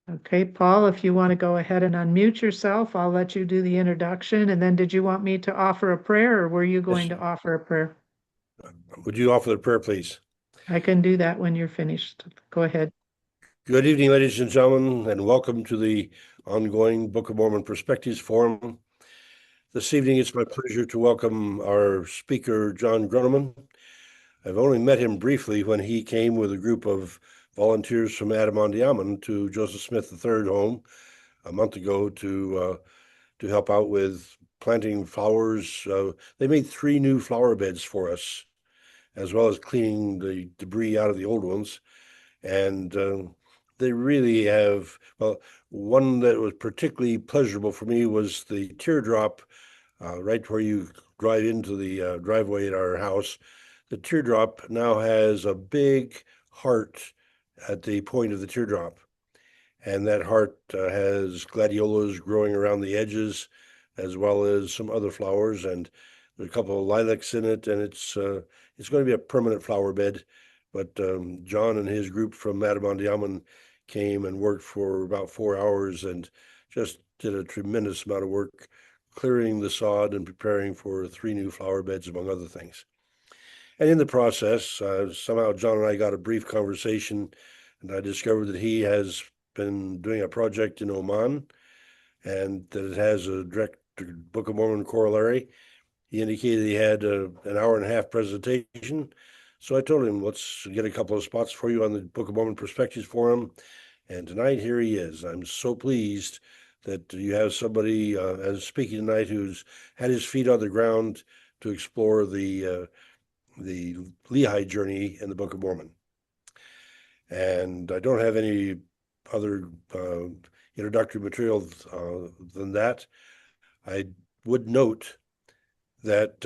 Okay, Paul, if you want to go ahead and unmute yourself, I'll let you do the introduction. And then did you want me to offer a prayer or were you going Yes. to offer a prayer? Would you offer the prayer, please? I can do that when you're finished. Go ahead. Good evening, ladies and gentlemen, and welcome to the ongoing Book of Mormon Perspectives Forum. This evening, it's my pleasure to welcome our speaker, John Croeman. I've only met him briefly when he came with a group of volunteers from Oman to Joseph Smith III home a month ago to help out with planting flowers. They made 3 new flower beds for us, as well as cleaning the debris out of the old ones. And they really have, well, one that was particularly pleasurable for me was the teardrop right where you drive into the driveway at our house. The teardrop now has a big heart at the point of the teardrop. And that heart has gladiolas growing around the edges, as well as some other flowers. And there's a couple of lilacs in it, and it's going to be a permanent flower bed. But John and his group from Matamandiaman came and worked for about 4 hours and just did a tremendous amount of work clearing the sod and preparing for 3 new flower beds, among other things. And in the process, somehow John and I got a brief conversation, and I discovered that he has been doing a project in Oman and that it has a direct Book of Mormon corollary. He indicated he had an hour and a half presentation. So I told him, let's get a couple of spots for you on the Book of Mormon Perspectives Forum. And tonight, here he is. I'm so pleased that you have somebody as speaking tonight who's had his feet on the ground to explore the Lehi journey in the Book of Mormon. And I don't have any other introductory material than that. I would note that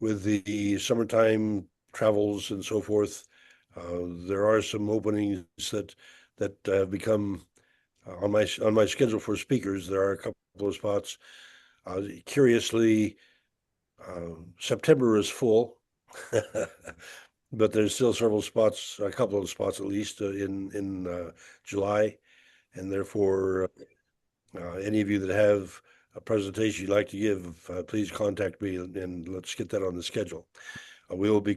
with the summertime travels and so forth, there are some openings that have become on my schedule for speakers. There are a couple of spots. Curiously, September is full, but there's still several spots, a couple of spots at least, in July, and therefore, any of you that have a presentation you'd like to give, please contact me and let's get that on the schedule. We will be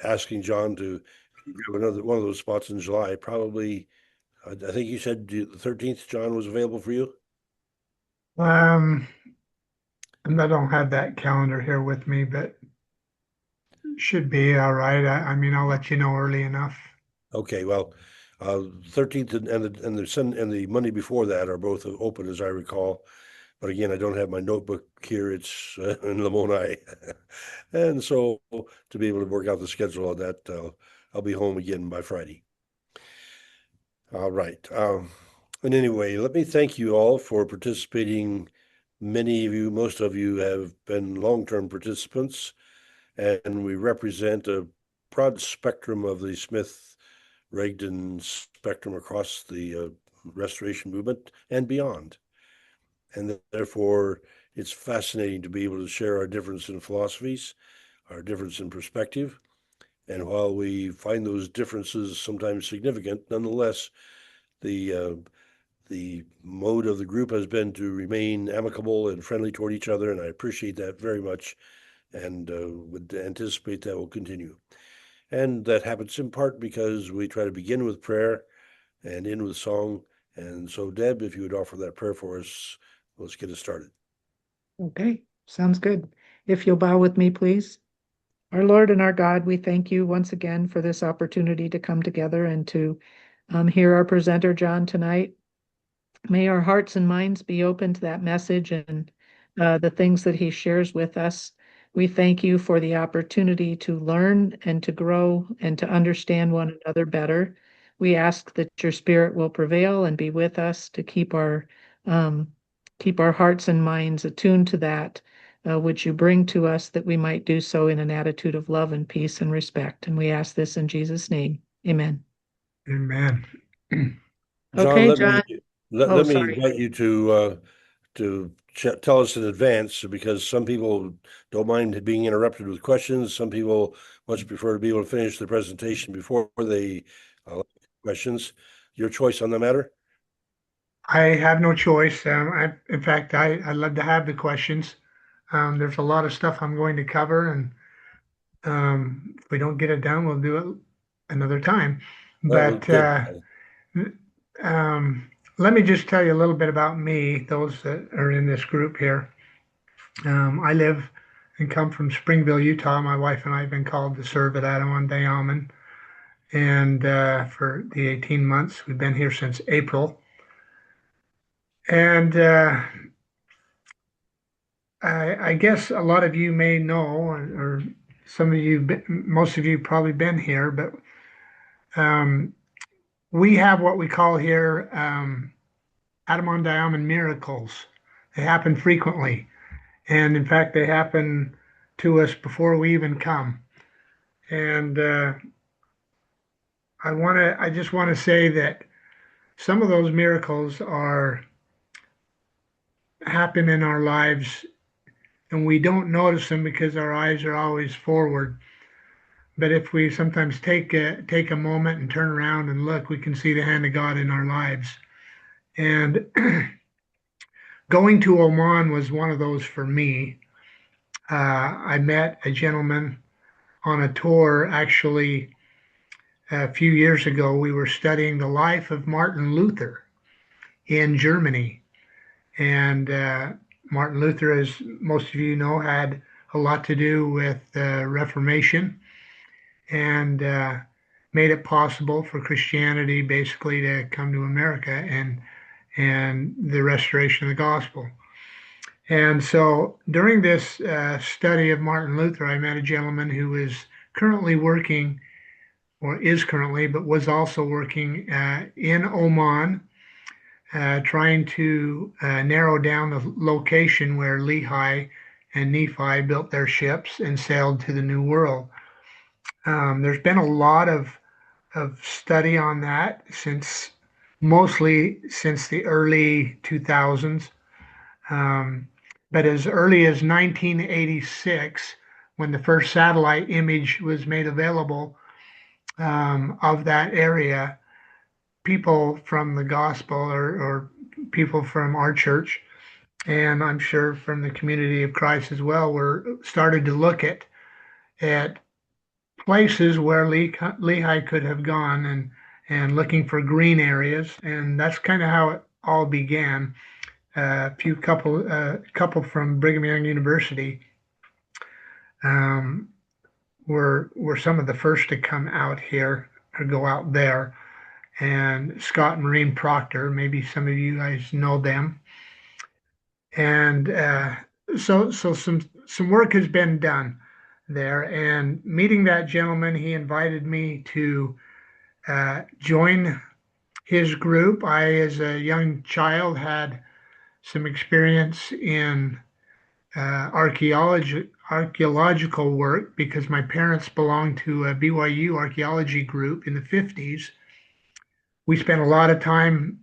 asking John to give another one of those spots in July, probably. I think you said the 13th, John, was available for you. Um, and I don't have that calendar here with me, but should be all right. I mean, I'll let you know early enough. Okay, well, 13th and the Monday before that are both open, as I recall. But again, I don't have my notebook here. It's in Lamoni. And so to be able to work out the schedule on that, I'll be home again by Friday. All right. And anyway, let me thank you all for participating. Many of you, most of you have been long-term participants, and we represent a broad spectrum of the Smith Rigdon spectrum across the restoration movement and beyond. And therefore, it's fascinating to be able to share our difference in philosophies, our difference in perspective. And while we find those differences sometimes significant, nonetheless, the mode of the group has been to remain amicable and friendly toward each other, and I appreciate that very much, and would anticipate that will continue. And that happens in part because we try to begin with prayer and end with song. And so, Deb, if you would offer that prayer for us, let's get it started. Okay, sounds good. If you'll bow with me, please. Our Lord and our God, we thank you once again for this opportunity to come together and to hear our presenter, John, tonight. May our hearts and minds be open to that message and the things that he shares with us. We thank you for the opportunity to learn and to grow and to understand one another better. We ask that your spirit will prevail and be with us to keep our hearts and minds attuned to that which you bring to us, that we might do so in an attitude of love and peace and respect. And we ask this in Jesus' name. Amen. Amen. John, Okay, John. Oh, let me sorry. invite you to tell us in advance, because some people don't mind being interrupted with questions. Some people much prefer to be able to finish the presentation before they questions. your choice on the matter? I have no choice. In fact, I love to have the questions. There's a lot of stuff I'm going to cover, and if we don't get it done, we'll do it another time. That was But good. let me just tell you a little bit about me, those that are in this group here. I live and come from Springville, Utah. My wife and I have been called to serve at Oman, and for the 18 months, we've been here since April. And I guess a lot of you may know, or some of you, most of you probably been here, but um, we have what we call here Diamond miracles. They happen frequently, and in fact, they happen to us before we even come. And I just want to say that some of those miracles are happen in our lives, and we don't notice them because our eyes are always forward. But if we sometimes take a moment and turn around and look, we can see the hand of God in our lives. And going to Oman was one of those for me. I met a gentleman on a tour actually a few years ago. We were studying the life of Martin Luther in Germany. And Martin Luther, as most of you know, had a lot to do with the Reformation and made it possible for Christianity basically to come to America and the restoration of the gospel. And so during this study of Martin Luther, I met a gentleman who is currently working, or is currently, but was also working in Oman, trying to narrow down the location where Lehi and Nephi built their ships and sailed to the New World. There's been a lot of study on that mostly since the early 2000s. But as early as 1986, when the first satellite image was made available of that area, people from the gospel or people from our church, and I'm sure from the community of Christ as well, were started to look at places where Lehi could have gone and looking for green areas, and that's kind of how it all began. A couple from Brigham Young University were some of the first to come out here or go out there, and Scott and Maureen Proctor. Maybe some of you guys know them, and so some work has been done there. And meeting that gentleman, he invited me to join his group. I, as a young child, had some experience in archaeological work because my parents belonged to a BYU archaeology group in the 50s. We spent a lot of time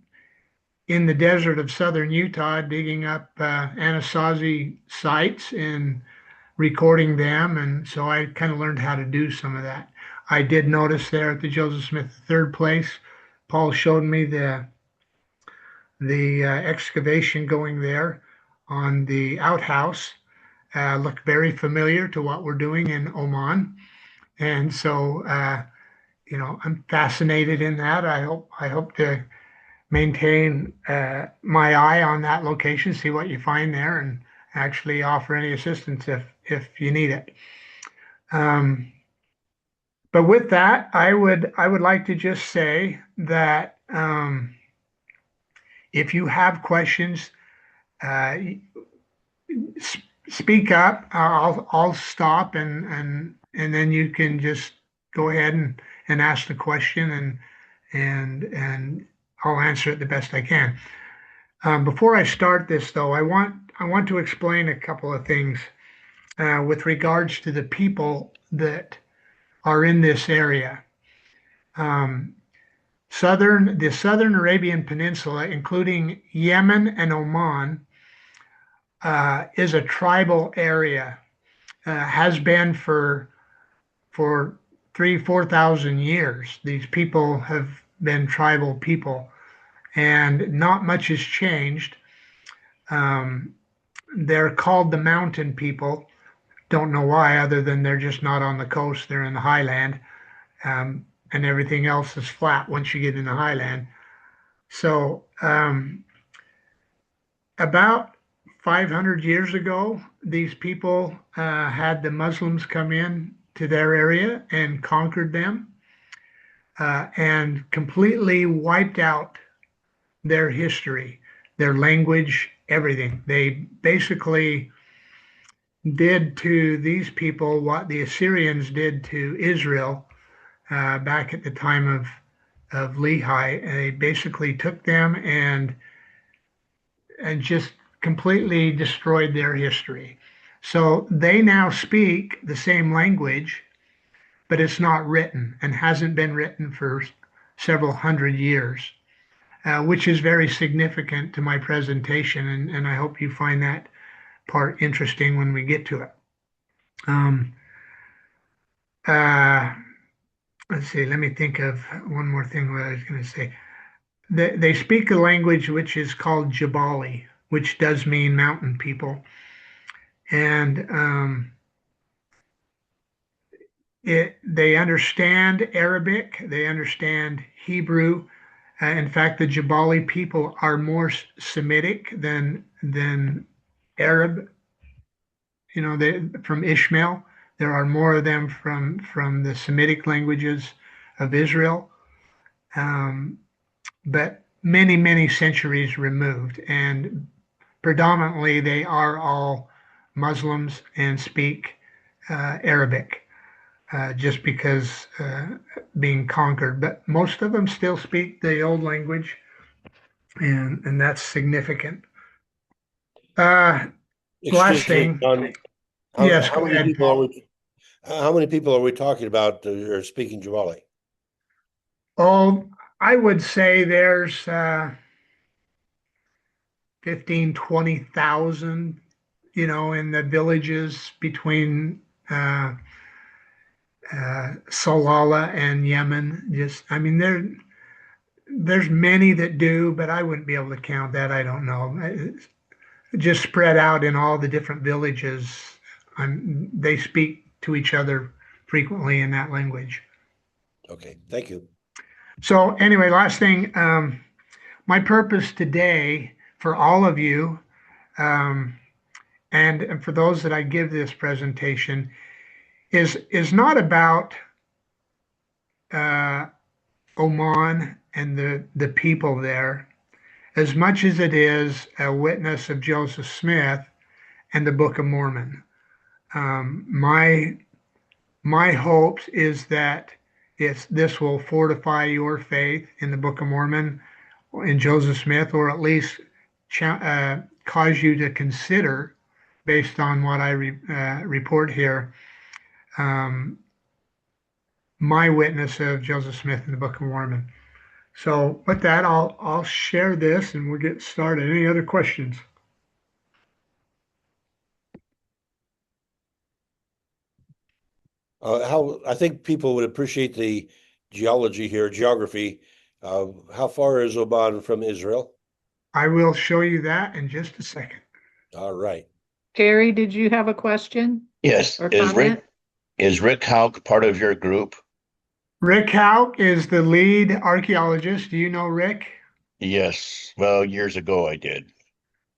in the desert of southern Utah digging up Anasazi sites and recording them, and so I kind of learned how to do some of that. I did notice there at the Joseph Smith III place, Paul showed me the excavation going there on the outhouse. Looked very familiar to what we're doing in Oman, and so I'm fascinated in that. I hope to maintain my eye on that location, see what you find there, and actually offer any assistance if you need it. But with that, I would like to just say that if you have questions, speak up. I'll stop and then you can just go ahead and ask the question and I'll answer it the best I can. Before I start this, though, I want to explain a couple of things with regards to the people that are in this area. The Southern Arabian Peninsula, including Yemen and Oman, is a tribal area. Has been for 3,000-4,000 years. These people have been tribal people, and not much has changed. Um, they're called the mountain people. Don't know why, other than they're just not on the coast. They're in the highland, and everything else is flat once you get in the highland. So about 500 years ago, these people had the Muslims come in to their area and conquered them and completely wiped out their history, their language, everything. They basically did to these people what the Assyrians did to Israel back at the time of Lehi. They basically took them and just completely destroyed their history. So they now speak the same language, but it's not written and hasn't been written for several hundred years, which is very significant to my presentation. And I hope you find that part interesting when we get to it. Um, uh, let's see, let me think of one more thing what I was going to say. They speak a language which is called Jabali, which does mean mountain people. And they understand Arabic, they understand Hebrew. In fact, the Jabali people are more Semitic than Arab. You know, from Ishmael. There are more of them from the Semitic languages of Israel, but many centuries removed, and predominantly they are all Muslims and speak Arabic. Just because being conquered, but most of them still speak the old language, and that's significant. Last Excuse me, thing, John. yes, How go many ahead, people are Paul. how many people are we talking about who are speaking Jawali? Oh, I would say there's 15, 20,000, you know, in the villages between Salalah and Yemen. Just, I mean, there's many that do, but I wouldn't be able to count that. I don't know. It's just spread out in all the different villages. They speak to each other frequently in that language. Okay, thank you. So anyway, last thing, my purpose today for all of you, um, and for those that I give this presentation, is not about uh, Oman and the people there, as much as it is a witness of Joseph Smith and the Book of Mormon. My hopes is that this will fortify your faith in the Book of Mormon, in Joseph Smith, or at least cause you to consider, based on what I report here, um, my witness of Joseph Smith in the Book of Mormon. So with that, I'll share this and we'll get started. Any other questions? How I think people would appreciate the geography. How far is Oman from Israel? I will show you that in just a second. All right. Jerry, did you have a question Yes. or comment? Is Rick Hauk part of your group? Rick Hauk is the lead archaeologist. Do you know Rick? Yes. Well, years ago I did.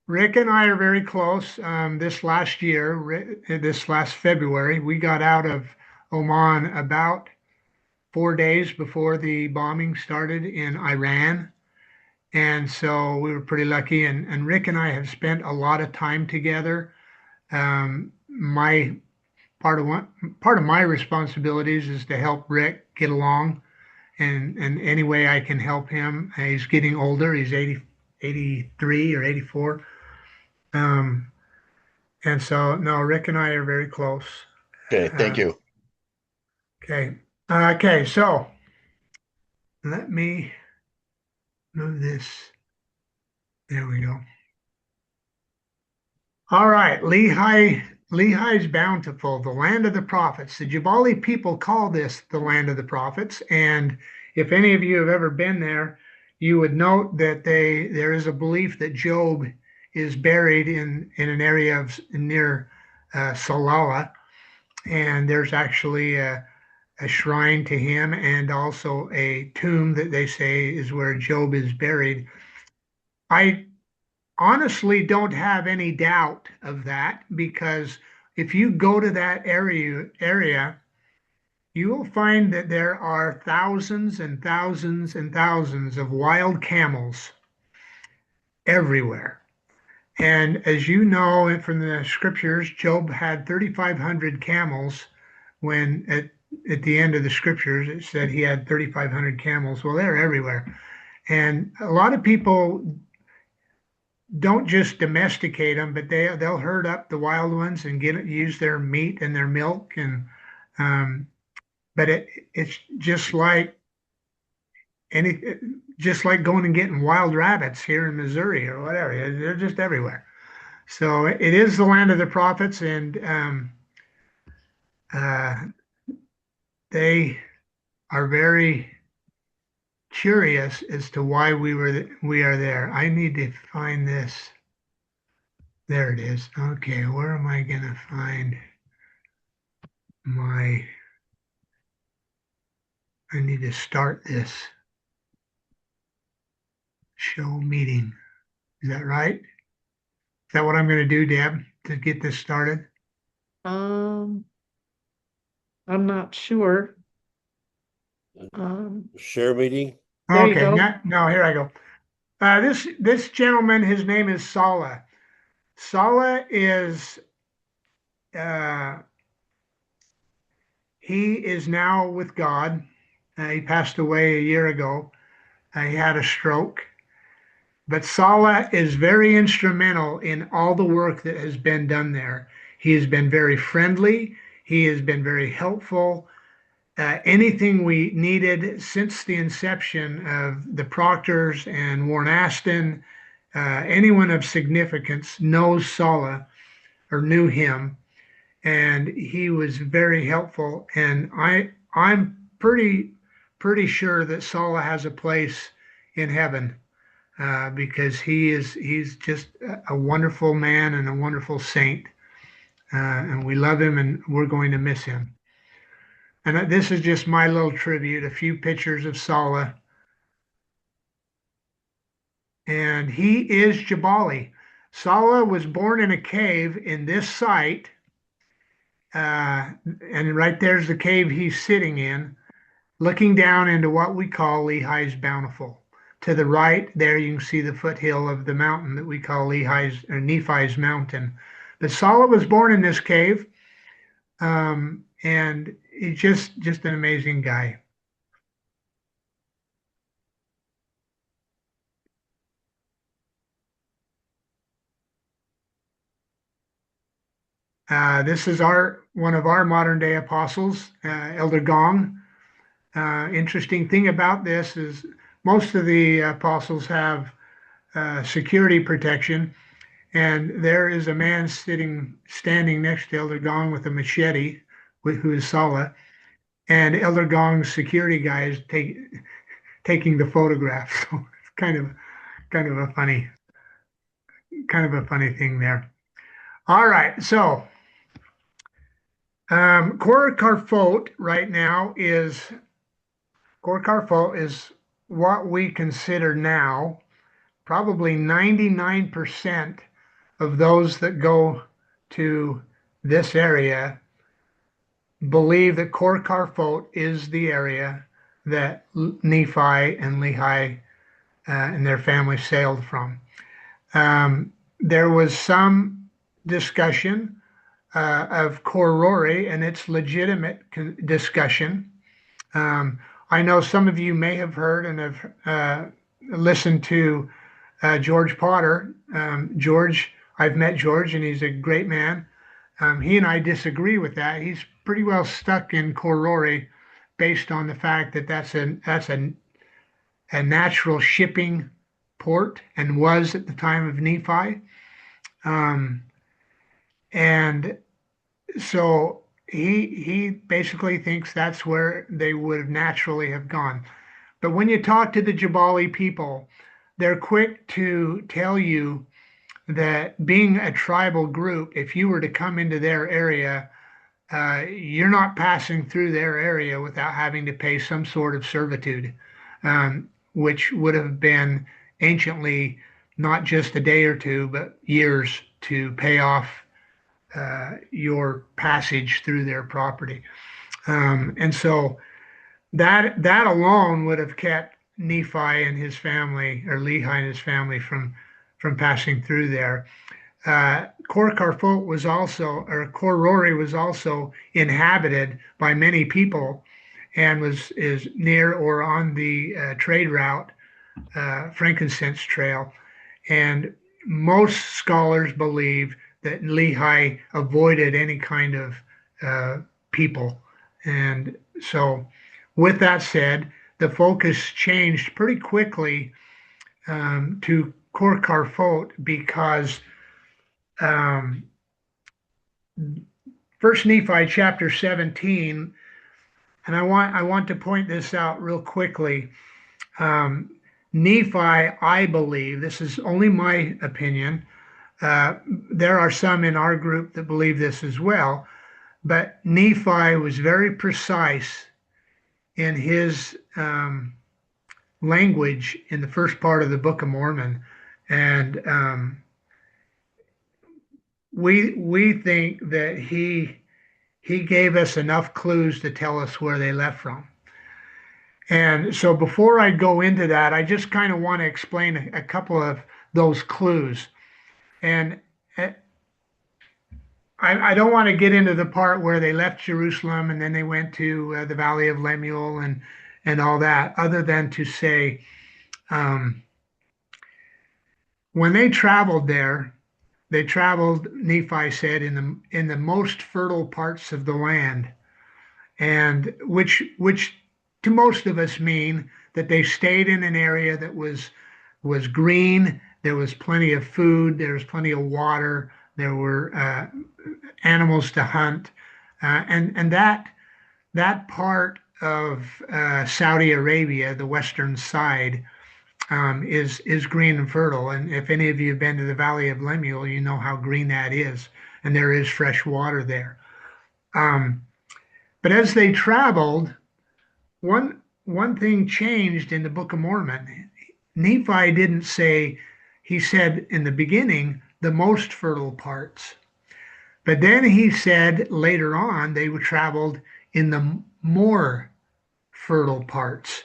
Rick and I are very close. This last year, this last February, we got out of Oman about 4 days before the bombing started in Iran. And so we were pretty lucky. And Rick and I have spent a lot of time together. My part of my responsibilities is to help Rick get along, and any way I can help him. He's getting older. He's 83 or 84. And so, no, Rick and I are very close. Okay, thank Uh, you. okay. Okay, so let me move this. There we go. All right, Lehi Lehi's bountiful, the land of the prophets. The Jabali people call this the land of the prophets. And if any of you have ever been there, you would note that there is a belief that Job is buried in an area near Salalah, and there's actually a shrine to him and also a tomb that they say is where Job is buried. I honestly don't have any doubt of that, because if you go to that area, you will find that there are thousands and thousands and thousands of wild camels everywhere. And as you know from the scriptures, Job had 3,500 camels when at the end of the scriptures it said he had 3,500 camels. Well, they're everywhere. And a lot of people don't just domesticate them, but they'll herd up the wild ones and use their meat and their milk. And but it's just like going and getting wild rabbits here in Missouri or whatever. They're just everywhere. So it is the land of the prophets, and they are very curious as to why we are there. I need to find this. There it is. Okay, where am I going to find I need to start this show meeting. Is that right? Is that what I'm going to do, Deb, to get this started? I'm not sure. Share meeting. There you Okay, go. no, here I go. This gentleman, his name is Sala. Sala is he is now with God. He passed away a year ago. He had a stroke. But Sala is very instrumental in all the work that has been done there. He has been very friendly. He has been very helpful. Anything we needed since the inception of the Proctors and Warren Aston, anyone of significance knows Sala or knew him, and he was very helpful. And I'm pretty sure that Sala has a place in heaven, because he's just a wonderful man and a wonderful saint, and we love him, and we're going to miss him. And this is just my little tribute, a few pictures of Sala. And he is Jabali. Sala was born in a cave in this site, and right there's the cave he's sitting in, looking down into what we call Lehi's Bountiful. To the right there, you can see the foothill of the mountain that we call Nephi's Mountain. But Sala was born in this cave, and he's just an amazing guy. This is one of our modern day apostles, Elder Gong. Interesting thing about this is most of the apostles have security protection, and there is a man standing next to Elder Gong with a machete, who is Sala, and Elder Gong's security guy is taking the photograph. So it's kind of a funny thing there. All right, so Cor Carfot right now is what we consider now probably 99% of those that go to this area believe that Cor Carfot is the area that Nephi and Lehi and their family sailed from. There was some discussion of Korori, and it's legitimate discussion. I know some of you may have heard and have listened to George Potter. George, I've met George, and he's a great man. He and I disagree with that. He's pretty well stuck in Korori, based on the fact that that's a natural shipping port, and was at the time of Nephi. And so he basically thinks that's where they would have naturally have gone. But when you talk to the Jabali people, they're quick to tell you that being a tribal group, if you were to come into their area, you're not passing through their area without having to pay some sort of servitude, which would have been anciently not just a day or two, but years to pay off your passage through their property. And so that alone would have kept Nephi and his family, or Lehi and his family, from passing through there. Cor Carfot was also, or Cor Rory was also inhabited by many people, and is near or on the trade route, frankincense trail. And most scholars believe that Lehi avoided any kind of people. And so, with that said, the focus changed pretty quickly to Cor Carfot because First Nephi chapter 17, and I want to point this out real quickly. Nephi, I believe, this is only my opinion. There are some in our group that believe this as well, but Nephi was very precise in his language in the first part of the Book of Mormon, and we think that he gave us enough clues to tell us where they left from. And so before I go into that, I just kind of want to explain a couple of those clues. And I don't want to get into the part where they left Jerusalem and then they went to the Valley of Lemuel and all that, other than to say, when they traveled there, they traveled, Nephi said, in the most fertile parts of the land, and which to most of us mean that they stayed in an area that was green. There was plenty of food. There was plenty of water. There were animals to hunt, and that part of Saudi Arabia, the western side, is green and fertile. And if any of you have been to the Valley of Lemuel, you know how green that is, and there is fresh water there. But as they traveled, one thing changed in the Book of Mormon. Nephi didn't say, he said in the beginning, the most fertile parts. But then he said later on, they were traveled in the more fertile parts.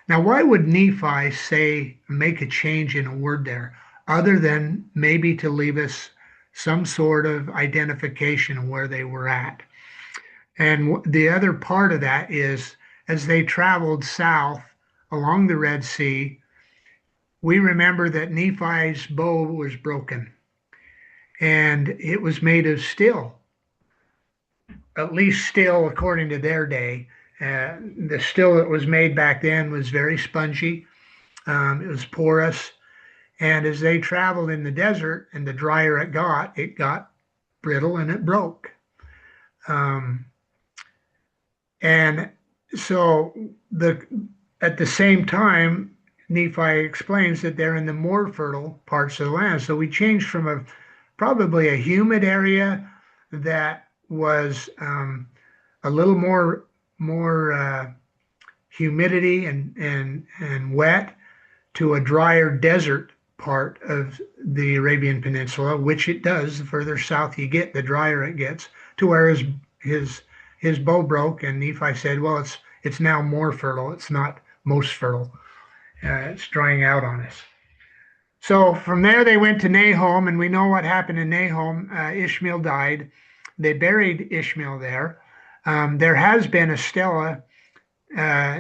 Now, why would Nephi make a change in a word there, other than maybe to leave us some sort of identification of where they were at? And the other part of that is, as they traveled south along the Red Sea, we remember that Nephi's bow was broken, and it was made of steel, at least steel according to their day. The steel that was made back then was very spongy. It was porous. And as they traveled in the desert, and the drier it got brittle and it broke. And so at the same time, Nephi explains that they're in the more fertile parts of the land. So we changed from probably a humid area that was a little more humidity and wet, to a drier desert part of the Arabian Peninsula, which it does. The further south you get, the drier it gets, to where his bow broke, and Nephi said, well, it's now more fertile. It's not most fertile. It's drying out on us. So from there they went to Nahom, and we know what happened in Nahom. Ishmael died. They buried Ishmael there. There has been a stela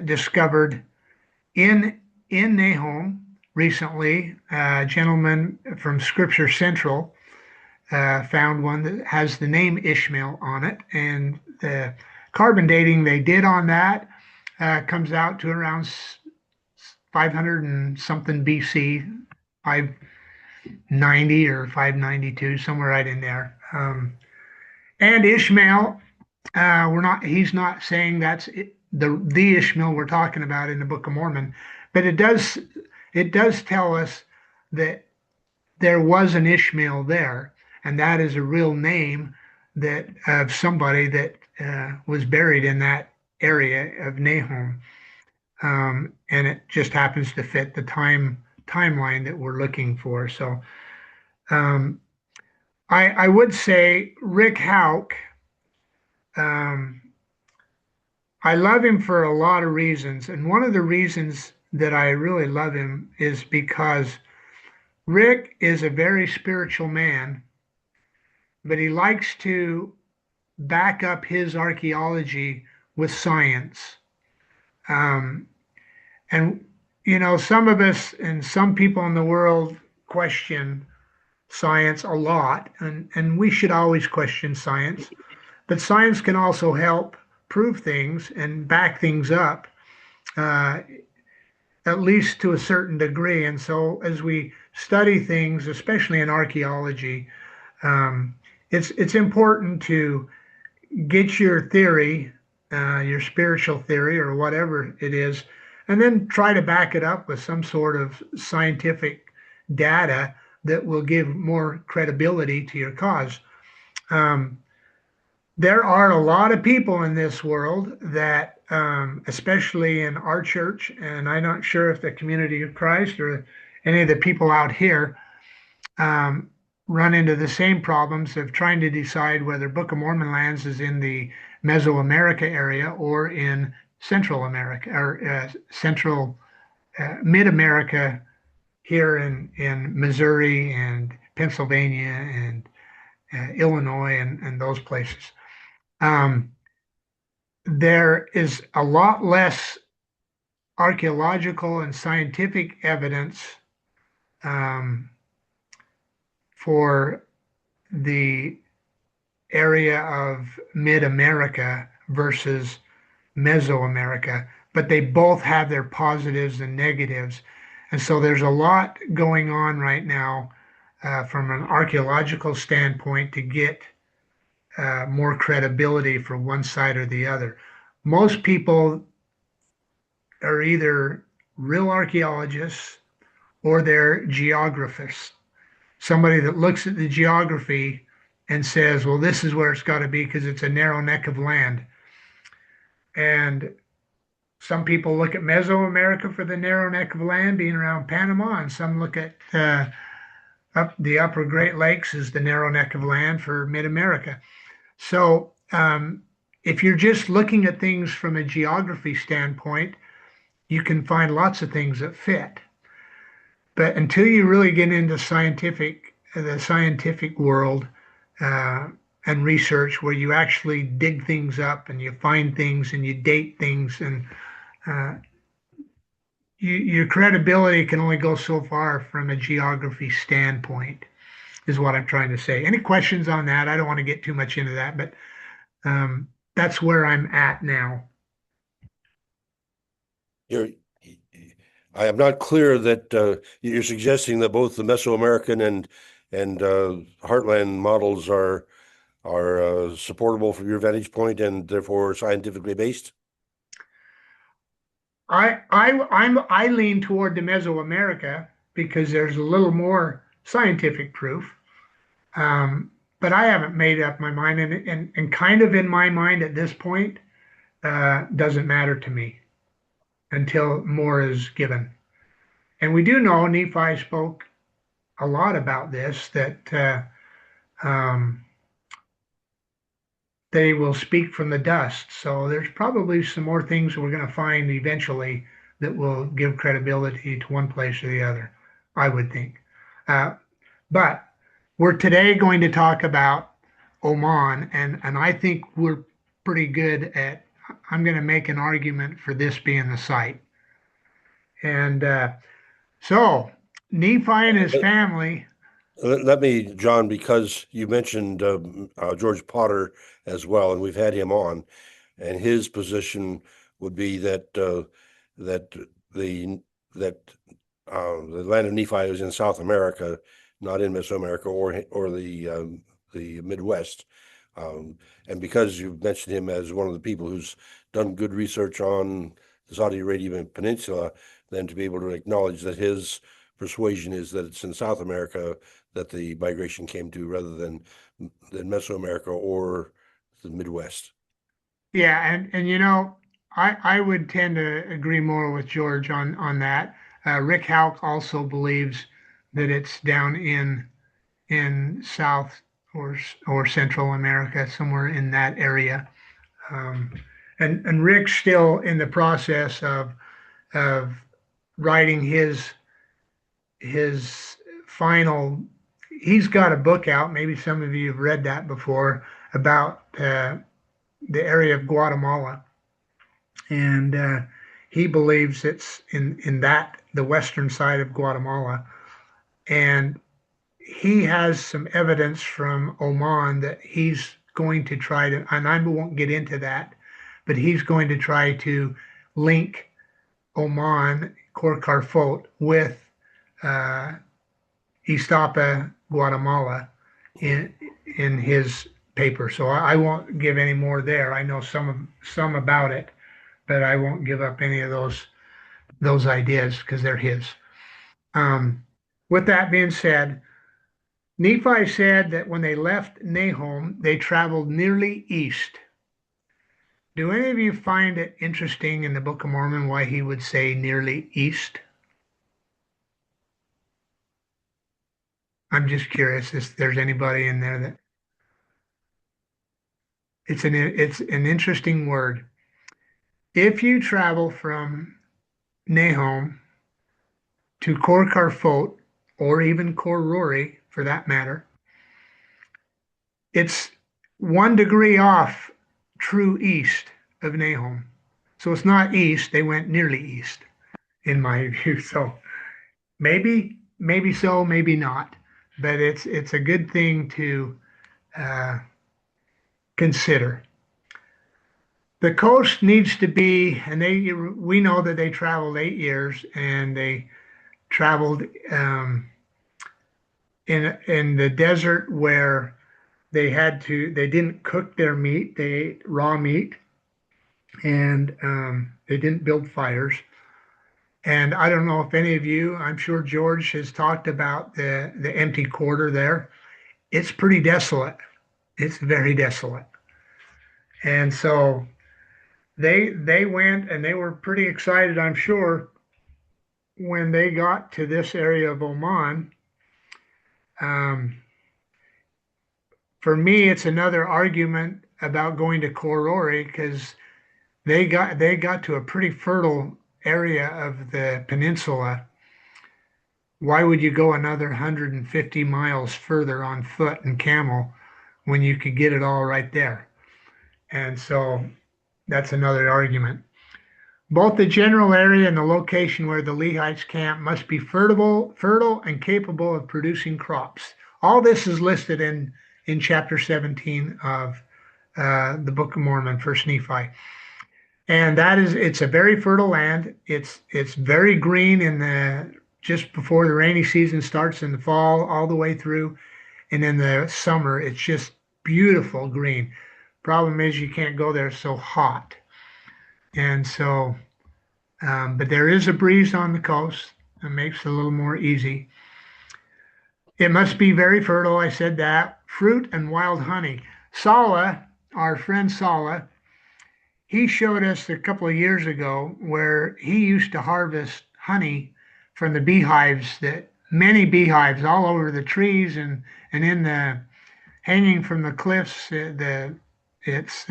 discovered in Nahom recently. A gentleman from Scripture Central found one that has the name Ishmael on it, and the carbon dating they did on that comes out to around 500 and something BC, 590 or 592, somewhere right in there. And Ishmael, he's not saying that's the Ishmael we're talking about in the Book of Mormon, but it does tell us that there was an Ishmael there, and that is a real name that of somebody that was buried in that area of Nahum, and it just happens to fit the timeline that we're looking for. So um, I would say Rick Hauk. Um, I love him for a lot of reasons, and one of the reasons that I really love him is because Rick is a very spiritual man, but he likes to back up his archaeology with science. Um, and, some of us and some people in the world question science a lot, and we should always question science. But science can also help prove things and back things up, uh, at least to a certain degree. And so, as we study things, especially in archaeology, um, it's important to get your theory, your spiritual theory, or whatever it is, and then try to back it up with some sort of scientific data that will give more credibility to your cause. Um, there are a lot of people in this world that, especially in our church, and I'm not sure if the Community of Christ or any of the people out here um, run into the same problems of trying to decide whether Book of Mormon lands is in the Mesoamerica area or in Central America or Central Mid America here in Missouri and Pennsylvania and Illinois and those places. Um, there is a lot less archaeological and scientific evidence um, for the area of Mid America versus Mesoamerica, but they both have their positives and negatives. And so there's a lot going on right now from an archaeological standpoint to get more credibility for one side or the other. Most people are either real archaeologists or they're geographers. Somebody that looks at the geography and says, well, this is where it's got to be because it's a narrow neck of land. And some people look at Mesoamerica for the narrow neck of land being around Panama, and some look at up the upper Great Lakes as the narrow neck of land for mid-America. So if you're just looking at things from a geography standpoint, you can find lots of things that fit. But until you really get into the scientific world and research, where you actually dig things up and you find things and you date things, and your credibility can only go so far from a geography standpoint, is what I'm trying to say. Any questions on that? I don't want to get too much into that, but that's where I'm at now. I am not clear that you're suggesting that both the Mesoamerican and Heartland models are supportable from your vantage point and therefore scientifically based. I lean toward the Mesoamerica because there's a little more scientific proof, but I haven't made up my mind, and kind of in my mind at this point doesn't matter to me until more is given. And we do know Nephi spoke a lot about this, that they will speak from the dust. So there's probably some more things we're going to find eventually that will give credibility to one place or the other, I would think. But we're today going to talk about Oman, and I think we're pretty good at, I'm going to make an argument for this being the site. And so Nephi and his family. Let me, John, because you mentioned George Potter as well, and we've had him on, and his position would be that the land of Nephi is in South America, not in Mesoamerica or the Midwest. And because you've mentioned him as one of the people who's done good research on the Saudi Arabian Peninsula, then to be able to acknowledge that his persuasion is that it's in South America that the migration came to rather than Mesoamerica or the Midwest. Yeah, and you know, I would tend to agree more with George on that. Rick Hauk also believes that it's down in South or Central America, somewhere in that area. Um, and Rick's still in the process of writing his final. He's got a book out. Maybe some of you have read that before about the area of Guatemala, and he believes it's in that the western side of Guatemala, and he has some evidence from Oman that he's going to try to, and I won't get into that, but he's going to try to link Oman, Cor Carfot, with uh, Iztapa, Guatemala, in his paper. So I won't give any more there. I know some about it, but I won't give up any of those ideas because they're his. With that being said, Nephi said that when they left Nahum, they traveled nearly east. Do any of you find it interesting in the Book of Mormon why he would say nearly east? I'm just curious if there's anybody in there that it's an interesting word. If you travel from Nahum to Cor Carfot, or even Cor Rory for that matter, it's 1 degree off true east of Nahum. So it's not east, they went nearly east, in my view. So maybe so, maybe not. But it's a good thing to consider. The coast needs to be, and we know that they traveled 8 years, and they traveled in the desert where they didn't cook their meat, they ate raw meat, and they didn't build fires. And I don't know if any of you, I'm sure George has talked about the empty quarter there. It's pretty desolate. It's very desolate. And so they went, and they were pretty excited, I'm sure, when they got to this area of Oman. For me, it's another argument about going to Korori because they got to a pretty fertile area of the peninsula. Why would you go another 150 miles further on foot and camel when you could get it all right there? And so that's another argument. Both the general area and the location where the Lehites camp must be fertile and capable of producing crops. All this is listed in chapter 17 of the Book of Mormon, First Nephi. And it's a very fertile land. It's very green just before the rainy season starts in the fall, all the way through. And in the summer, it's just beautiful green. Problem is you can't go there, it's so hot. And so, but there is a breeze on the coast that makes it a little more easy. It must be very fertile, I said that. Fruit and wild honey. Sala, our friend Sala, he showed us a couple of years ago where he used to harvest honey from the beehives, many beehives all over the trees and in the hanging from the cliffs. It's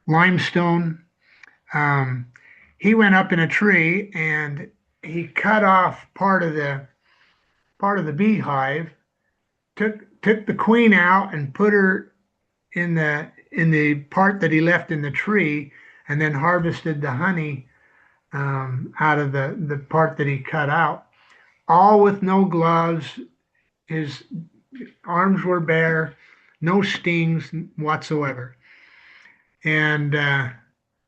limestone. He went up in a tree and he cut off part of the beehive, took the queen out and put her in the part that he left in the tree, and then harvested the honey out of the part that he cut out, all with no gloves. His arms were bare, no stings whatsoever. And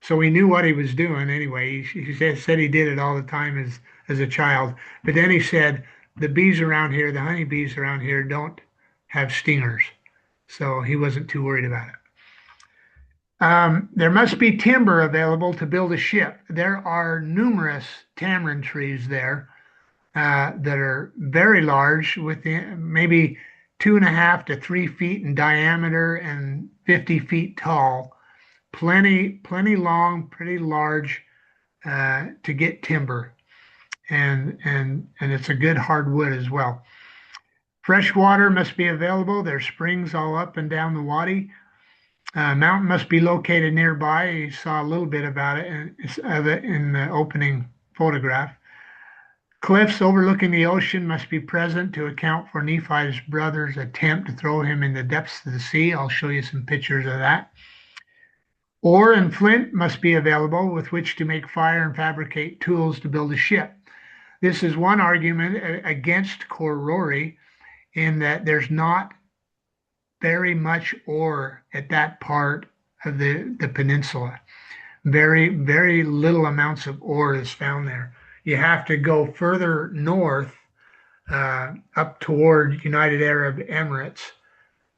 so he knew what he was doing anyway. He said he did it all the time as a child. But then he said, the bees around here, the honey bees around here, don't have stingers. So he wasn't too worried about it. There must be timber available to build a ship. There are numerous tamarind trees there that are very large, with maybe 2.5 to 3 feet in diameter and 50 feet tall. Plenty long, pretty large to get timber, and it's a good hardwood as well. Fresh water must be available. There's springs all up and down the wadi. Mountain must be located nearby. You saw a little bit about it in the opening photograph. Cliffs overlooking the ocean must be present to account for Nephi's brother's attempt to throw him in the depths of the sea. I'll show you some pictures of that. Ore and flint must be available with which to make fire and fabricate tools to build a ship. This is one argument against Korori, in that there's not very much ore at that part of the peninsula. Very little amounts of ore is found there. You have to go further north up toward United Arab Emirates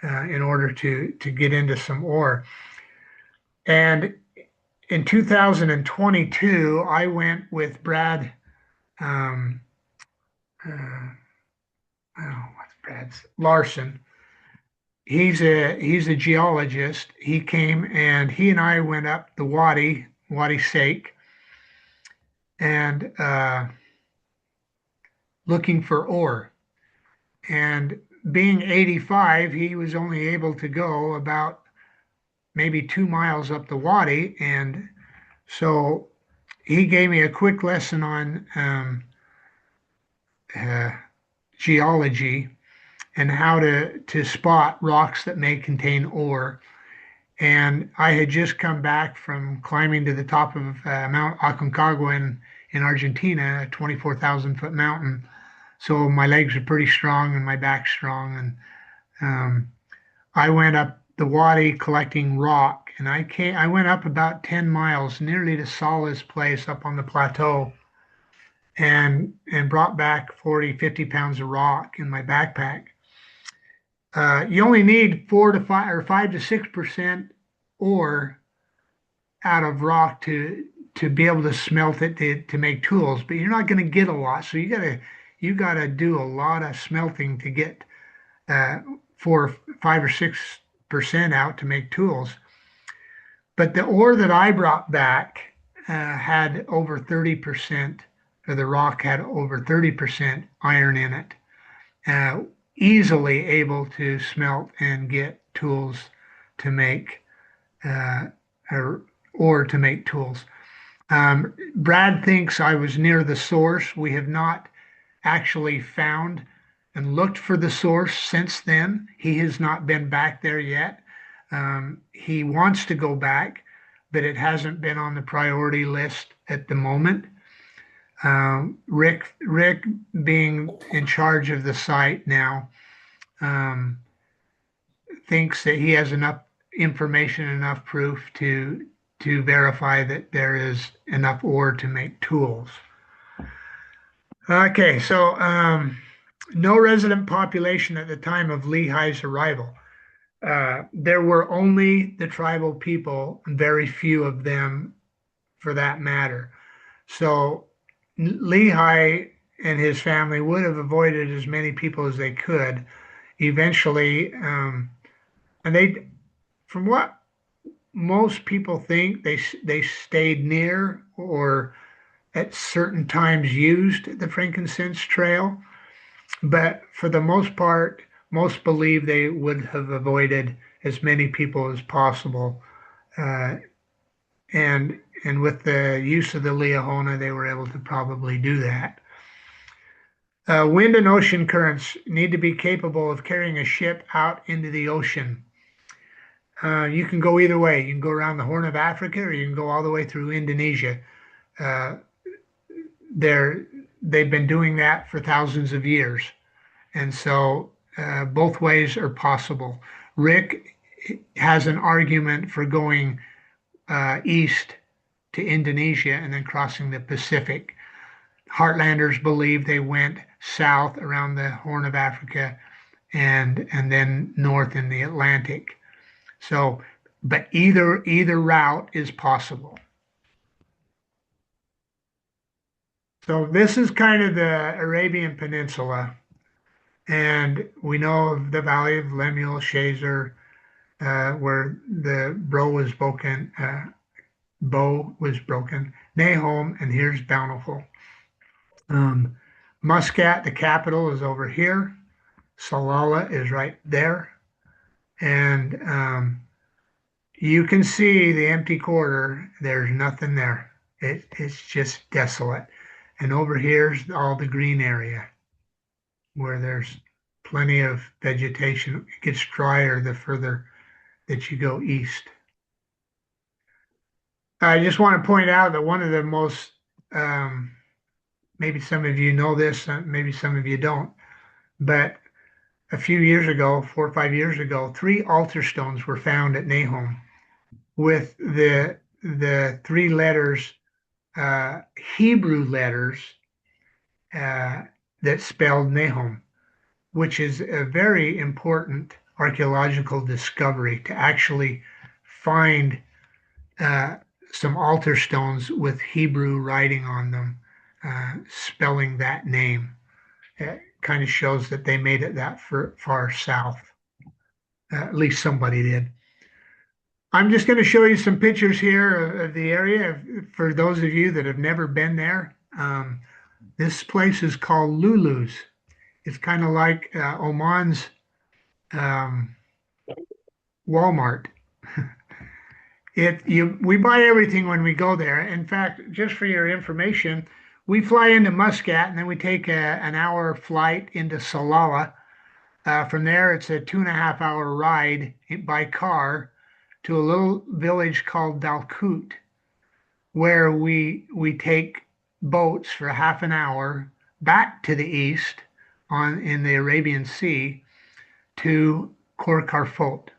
in order to get into some ore. And in 2022, I went with Brad. What's Brad's? Larson. He's a geologist. He came and he and I went up the Wadi Sheikh, and looking for ore. And being 85, he was only able to go about maybe 2 miles up the wadi, and so he gave me a quick lesson on geology and how to spot rocks that may contain ore. And I had just come back from climbing to the top of Mount Aconcagua in Argentina, a 24,000-foot mountain. So my legs are pretty strong and my back's strong. And I went up the wadi collecting rock, and I went up about 10 miles, nearly to Salah's place up on the plateau, and brought back 40, 50 pounds of rock in my backpack. You only need 5 to 6% ore out of rock to be able to smelt it to make tools, but you're not going to get a lot. So you gotta do a lot of smelting to get 5 or 6% out to make tools. But the ore that I brought back had over 30%, or the rock had over 30% iron in it. Easily able to smelt and get tools to make ore to make tools. Brad thinks I was near the source. We have not actually found and looked for the source since then. He has not been back there yet. He wants to go back, but it hasn't been on the priority list at the moment. Rick being in charge of the site now, thinks that he has enough information, enough proof to verify that there is enough ore to make tools. Okay, so no resident population at the time of Lehi's arrival. There were only the tribal people, and very few of them for that matter. So Lehi and his family would have avoided as many people as they could. Eventually, and they, from what most people think, they stayed near or at certain times used the frankincense trail, but for the most part, most believe they would have avoided as many people as possible. And with the use of the Liahona, they were able to probably do that. Wind and ocean currents need to be capable of carrying a ship out into the ocean. You can go either way. You can go around the Horn of Africa, or you can go all the way through Indonesia. They've been doing that for thousands of years. And so both ways are possible. Rick has an argument for going east to Indonesia and then crossing the Pacific. Heartlanders believe they went south around the Horn of Africa and then north in the Atlantic. So, but either route is possible. So this is kind of the Arabian Peninsula, and we know of the Valley of Lemuel, Shazer, where the bow was broken, Nahom, and here's Bountiful. Muscat, the capital, is over here. Salalah is right there, and you can see the empty quarter. There's nothing there. It's just desolate. And over here's all the green area where there's plenty of vegetation. It gets drier the further that you go east. I just want to point out that one of the most, maybe some of you know this, maybe some of you don't, but a few years ago, 4 or 5 years ago, 3 altar stones were found at Nahom with the 3 letters, Hebrew letters, that spelled Nahom, which is a very important archaeological discovery to actually find some altar stones with Hebrew writing on them, spelling that name. It kind of shows that they made it that far south. At least somebody did. I'm just going to show you some pictures here of the area for those of you that have never been there. This place is called Lulu's. It's kind of like Oman's Walmart. We buy everything when we go there. In fact, just for your information, we fly into Muscat and then we take an hour flight into Salalah. From there, it's a 2.5 hour ride by car to a little village called Dalkut, where we take boats for half an hour back to the east in the Arabian Sea to Khor Karfot.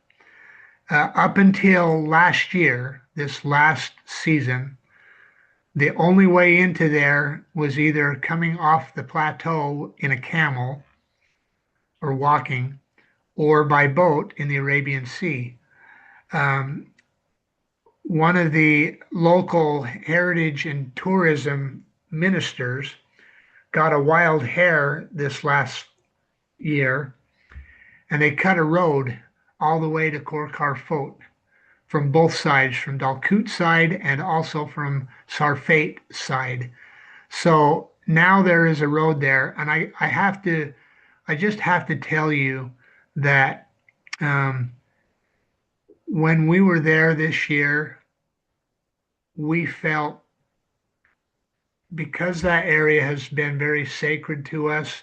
Up until last year, this last season, the only way into there was either coming off the plateau in a camel or walking, or by boat in the Arabian Sea. One of the local heritage and tourism ministers got a wild hare this last year, and they cut a road all the way to Khor Karfot from both sides, from Dalkut side and also from Sarfate side. So now there is a road there, and I just have to tell you that when we were there this year, we felt, because that area has been very sacred to us,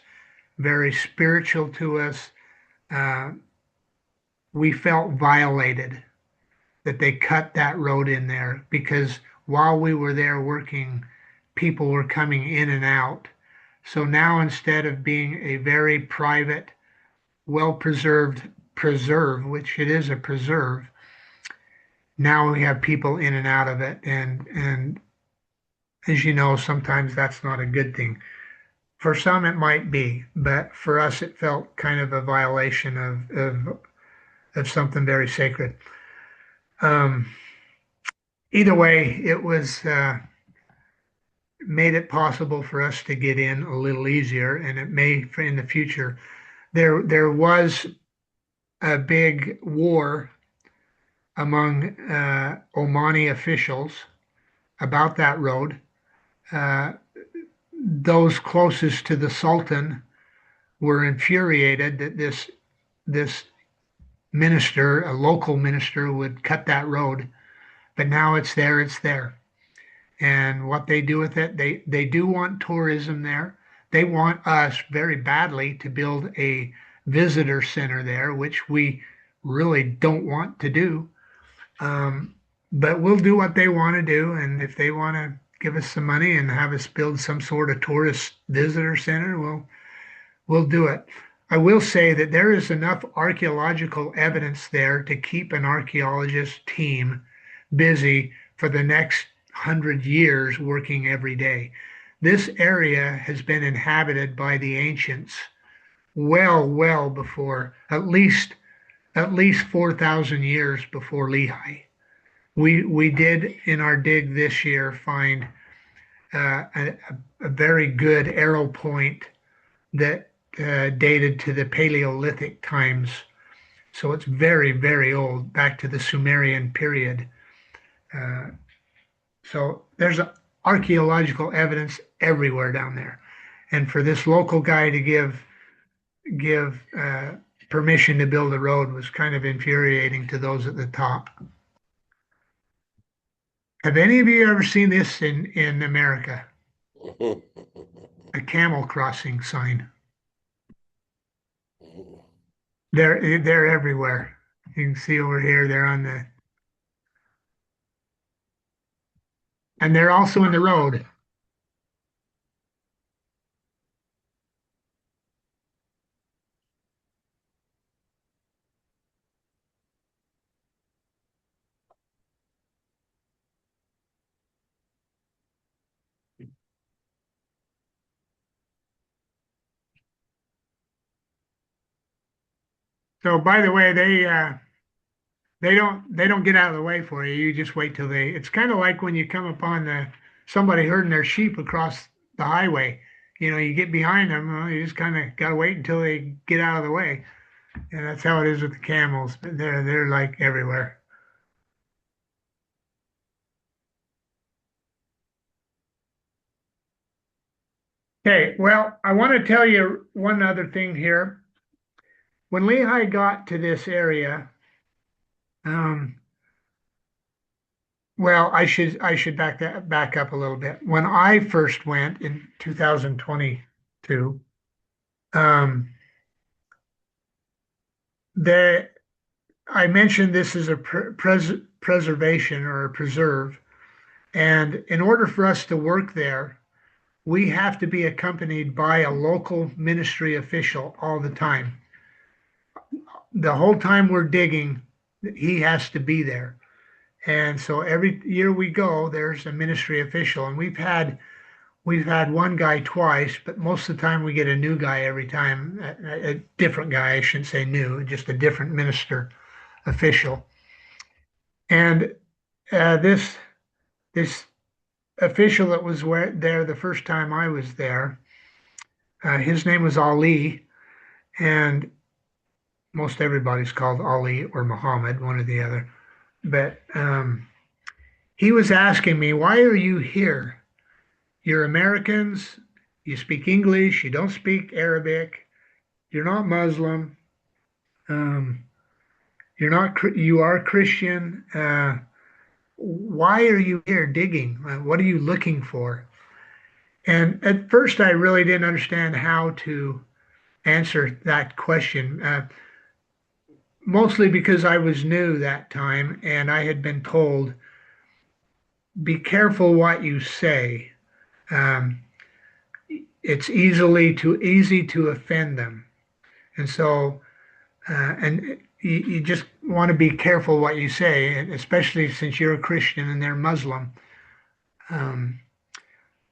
very spiritual to us, we felt violated that they cut that road in there, because while we were there working, people were coming in and out. So now, instead of being a very private, well-preserved preserve, which it is a preserve, now we have people in and out of it. And as you know, sometimes that's not a good thing. For some, it might be, but for us, it felt kind of a violation of something very sacred. Either way, it was made it possible for us to get in a little easier, and it may in the future. There was a big war among Omani officials about that road. Those closest to the Sultan were infuriated that this minister, a local minister, would cut that road. But now it's there, it's there. And what they do with it, they do want tourism there. They want us very badly to build a visitor center there, which we really don't want to do. But we'll do what they want to do. And if they want to give us some money and have us build some sort of tourist visitor center, we'll do it. I will say that there is enough archaeological evidence there to keep an archaeologist team busy for the next 100 years, working every day. This area has been inhabited by the ancients well before, at least 4,000 years before Lehi. We did in our dig this year find a very good arrow point that dated to the Paleolithic times. So it's very old, back to the Sumerian period. Uh, so there's archaeological evidence everywhere down there. And for this local guy to give permission to build a road was kind of infuriating to those at the top. Have any of you ever seen this in America? A camel crossing sign. They're everywhere. You can see over here, and they're also in the road. So by the way, they don't get out of the way for you. You just wait till it's kind of like when you come upon somebody herding their sheep across the highway. You get behind them, well, you just kind of got to wait until they get out of the way. And that's how it is with the camels. But they're like everywhere. Okay, well, I want to tell you one other thing here. When Lehi got to this area, um, well, I should back up a little bit. When I first went in 2022, um, there I mentioned this is a preservation or a preserve, and in order for us to work there, we have to be accompanied by a local ministry official all the time. The whole time we're digging, he has to be there. And so every year we go, there's a ministry official, and we've had one guy twice, but most of the time we get a new guy every time, a different guy. I shouldn't say new, just a different minister official. And this official that was there the first time I was there, his name was Ali, and most everybody's called Ali or Muhammad, one or the other. But he was asking me, "Why are you here? You're Americans. You speak English. You don't speak Arabic. You're not Muslim. Um, you are Christian. Why are you here digging? What are you looking for?" And at first, I really didn't understand how to answer that question, mostly because I was new that time and I had been told, be careful what you say. Um, it's easy to offend them. And so, and you just want to be careful what you say, especially since you're a Christian and they're Muslim.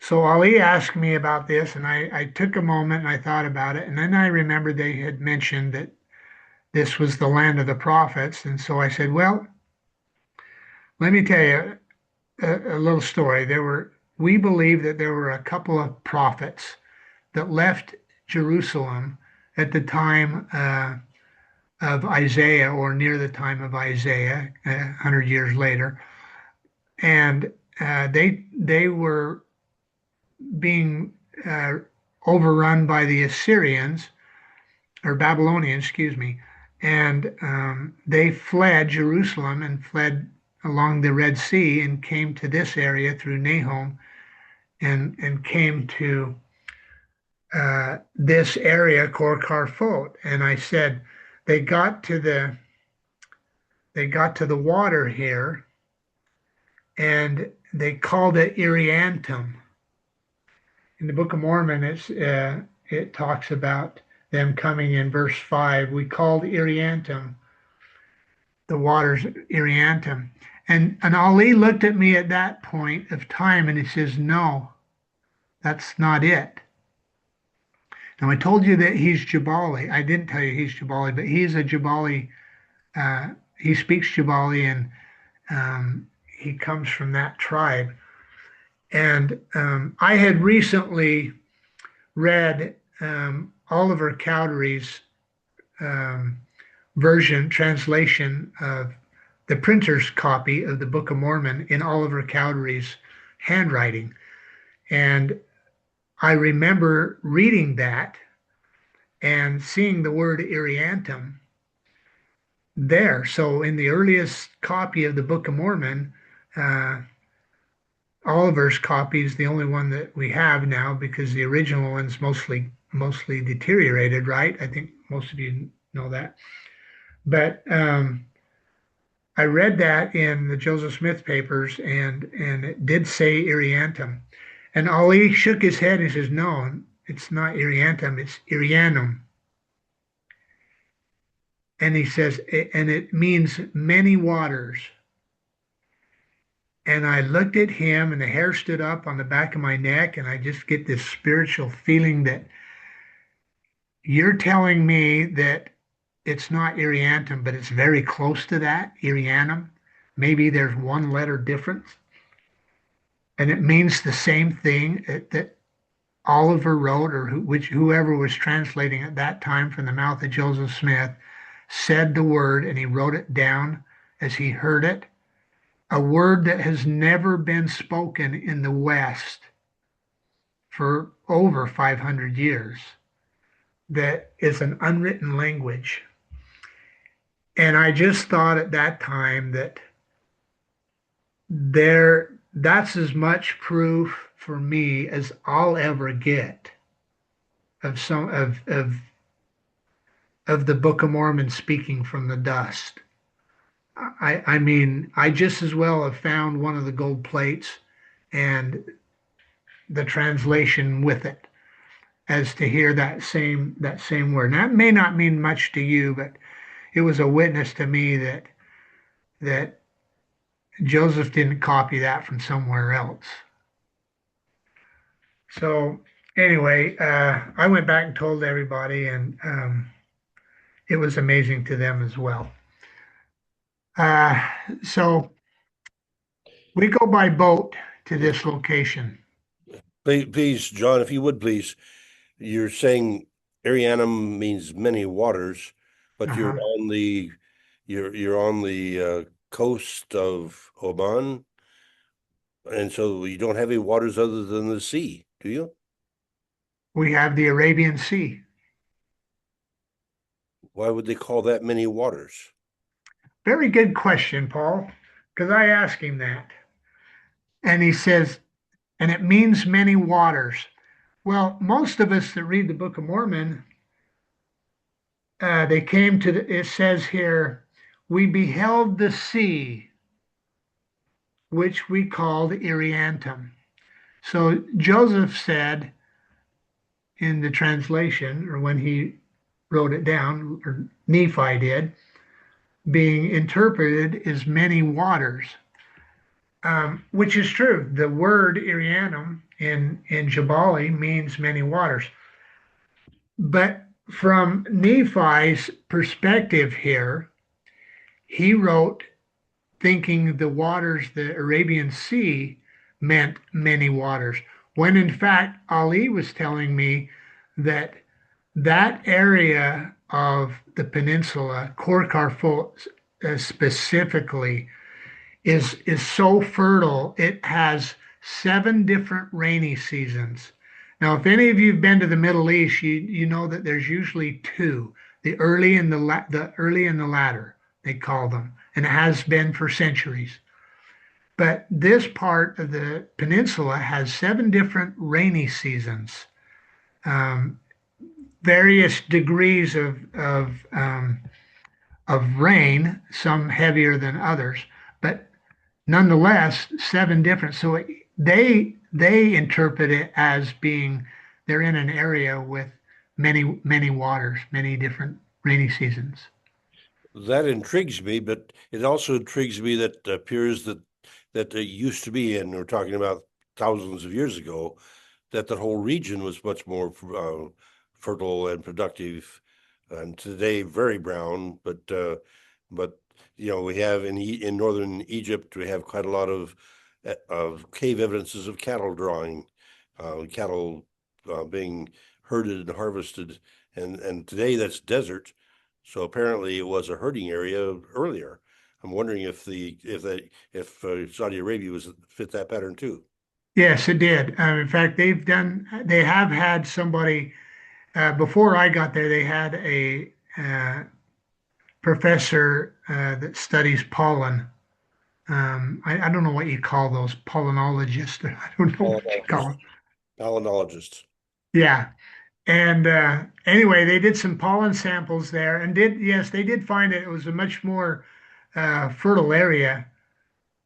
So Ali asked me about this, and I took a moment and I thought about it, and then I remembered they had mentioned that this was the land of the prophets, and so I said, well, let me tell you a little story. We believe that there were a couple of prophets that left Jerusalem at the time of Isaiah, or near the time of Isaiah, 100 years later, and they were being overrun by the Assyrians, or Babylonians, excuse me, and they fled Jerusalem and fled along the Red Sea and came to this area through Nahum, and came to this area, Kor Karfot. And I said they got to the water here, and they called it Iriantum. In the Book of Mormon, it talks about them coming in verse 5. We called Iriantum, the waters Iriantum. And Ali looked at me at that point of time and he says, no, that's not it. Now, I told you that he's Jabali. I didn't tell you he's Jabali, but he's a Jabali. He speaks Jabali, and he comes from that tribe. And I had recently read Oliver Cowdery's um, translation of the printer's copy of the Book of Mormon in Oliver Cowdery's handwriting. And I remember reading that and seeing the word Iriantum there. So in the earliest copy of the Book of Mormon, Oliver's copy is the only one that we have now because the original one's mostly deteriorated, right? I think most of you know that. But I read that in the Joseph Smith papers, and it did say Iriantum. And Ali shook his head. He says, "No, it's not Iriantum. It's Irianum." And he says, and it means many waters. And I looked at him, and the hair stood up on the back of my neck, and I just get this spiritual feeling that you're telling me that it's not Iriantum, but it's very close to that, Irianum. Maybe there's one letter difference. And it means the same thing that Oliver wrote, or whoever was translating at that time from the mouth of Joseph Smith said the word, and he wrote it down as he heard it. A word that has never been spoken in the West for over 500 years, that is an unwritten language. And I just thought at that time that that's as much proof for me as I'll ever get of of the Book of Mormon speaking from the dust. I mean, I just as well have found one of the gold plates and the translation with it as to hear that same word. Now, that may not mean much to you, but it was a witness to me that Joseph didn't copy that from somewhere else. So anyway, I went back and told everybody, and it was amazing to them as well. So we go by boat to this location. Please, John, if you would please, you're saying Arianum means many waters, but you're on the coast of Oman, and so you don't have any waters other than the sea, do you? We have the Arabian Sea. Why would they call that many waters? Very good question, Paul, because I asked him that. And he says, and it means many waters. Well, most of us that read the Book of Mormon, they came to it says here, we beheld the sea, which we called Iriantum. So Joseph said in the translation, or when he wrote it down, or Nephi did, being interpreted as many waters, which is true. The word Irianum in Jabali means many waters. But from Nephi's perspective here, he wrote thinking the waters, the Arabian Sea, meant many waters, when in fact Ali was telling me that that area of the peninsula, Korkarfo specifically, is so fertile. It has 7 different rainy seasons. Now, if any of you have been to the Middle East, you know that there's usually 2, the early and the early and the latter, they call them, and it has been for centuries. But this part of the peninsula has 7 different rainy seasons, various degrees of rain, some heavier than others, but nonetheless 7 different. So they interpret it as being they're in an area with many waters, many different rainy seasons. That intrigues me, but it also intrigues me that it appears that it used to be, and we're talking about thousands of years ago, that the whole region was much more fertile and productive, and today very brown. But we have in northern Egypt, we have quite a lot of cave evidences of cattle drawing, cattle being herded and harvested, and today that's desert. So apparently it was a herding area earlier. I'm wondering if Saudi Arabia was fit that pattern too. Yes, it did. In fact, they have had somebody, before I got there, they had a professor that studies pollen. I don't know what you call those, pollinologists. I don't know what you call them. Palynologists. Yeah. And anyway, they did some pollen samples there and yes, they did find that it was a much more fertile area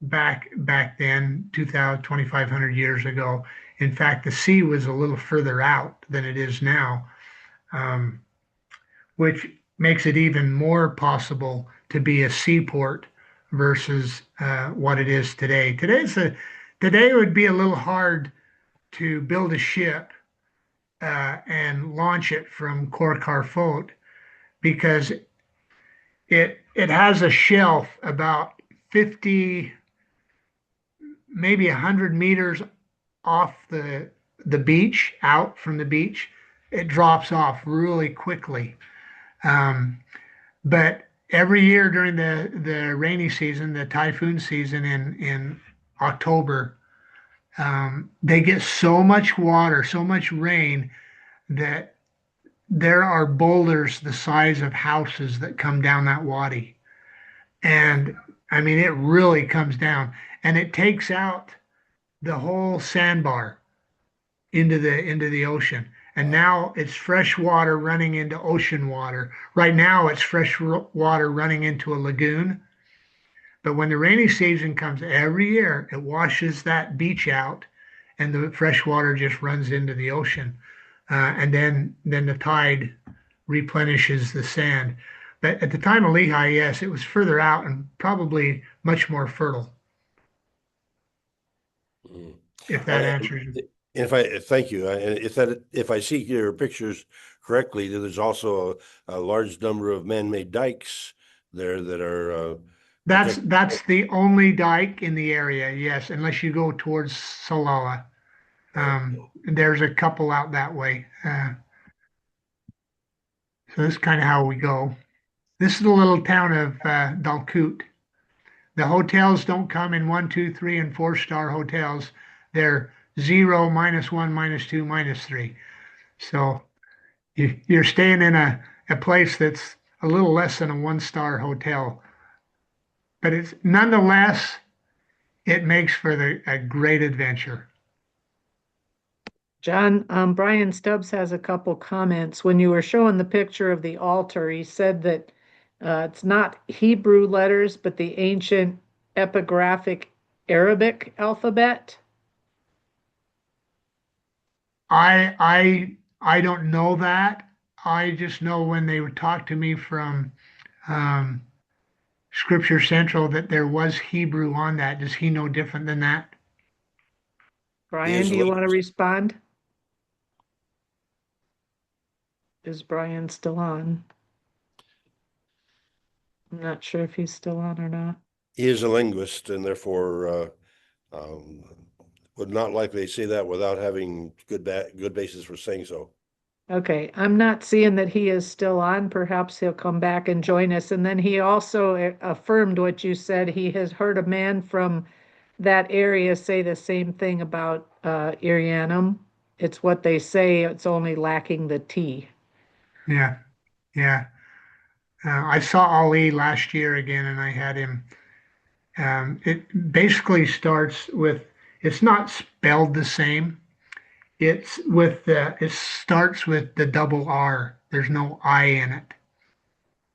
back then, 2,000, 2,500 years ago. In fact, the sea was a little further out than it is now, um, which makes it even more possible to be a seaport versus what it is today. Today would be a little hard to build a ship and launch it from Cor Carfot because it has a shelf about 50, maybe 100 meters off the beach, out from the beach. It drops off really quickly. But every year during the rainy season, the typhoon season in October, they get so much water, so much rain that there are boulders the size of houses that come down that wadi. And I mean, it really comes down and it takes out the whole sandbar into the ocean. And now it's fresh water running into ocean water. Right now, it's fresh water running into a lagoon. But when the rainy season comes every year, it washes that beach out and the fresh water just runs into the ocean. And then the tide replenishes the sand. But at the time of Lehi, yes, it was further out and probably much more fertile, Mm. if that answers. If thank you. And if I see your pictures correctly, there's also a large number of man-made dikes there that are That's the only dike in the area, yes, unless you go towards Salalah. There's a couple out that way. So this is kind of how we go. This is the little town of Dalkut. The hotels don't come in 1, 2, 3, and 4-star hotels. They're 0, -1, -2, -3. So you're staying in a place that's a little less than a 1-star hotel. But it's nonetheless, it makes for a great adventure. John, Brian Stubbs has a couple comments. When you were showing the picture of the altar, he said that it's not Hebrew letters, but the ancient epigraphic Arabic alphabet. I don't know that. I just know when they would talk to me from um, Scripture Central that there was Hebrew on that. Does he know different than that? Brian, do you want to respond? Is Brian still on? I'm not sure if he's still on or not. He is a linguist and therefore would not likely say that without having good basis for saying so. Okay, I'm not seeing that he is still on. Perhaps he'll come back and join us. And then he also affirmed what you said. He has heard a man from that area say the same thing about Irianum. It's what they say, it's only lacking the T. Yeah, yeah. I saw Ali last year again, and I had him. It basically starts with, it's not spelled the same. It starts with the double R. There's no I in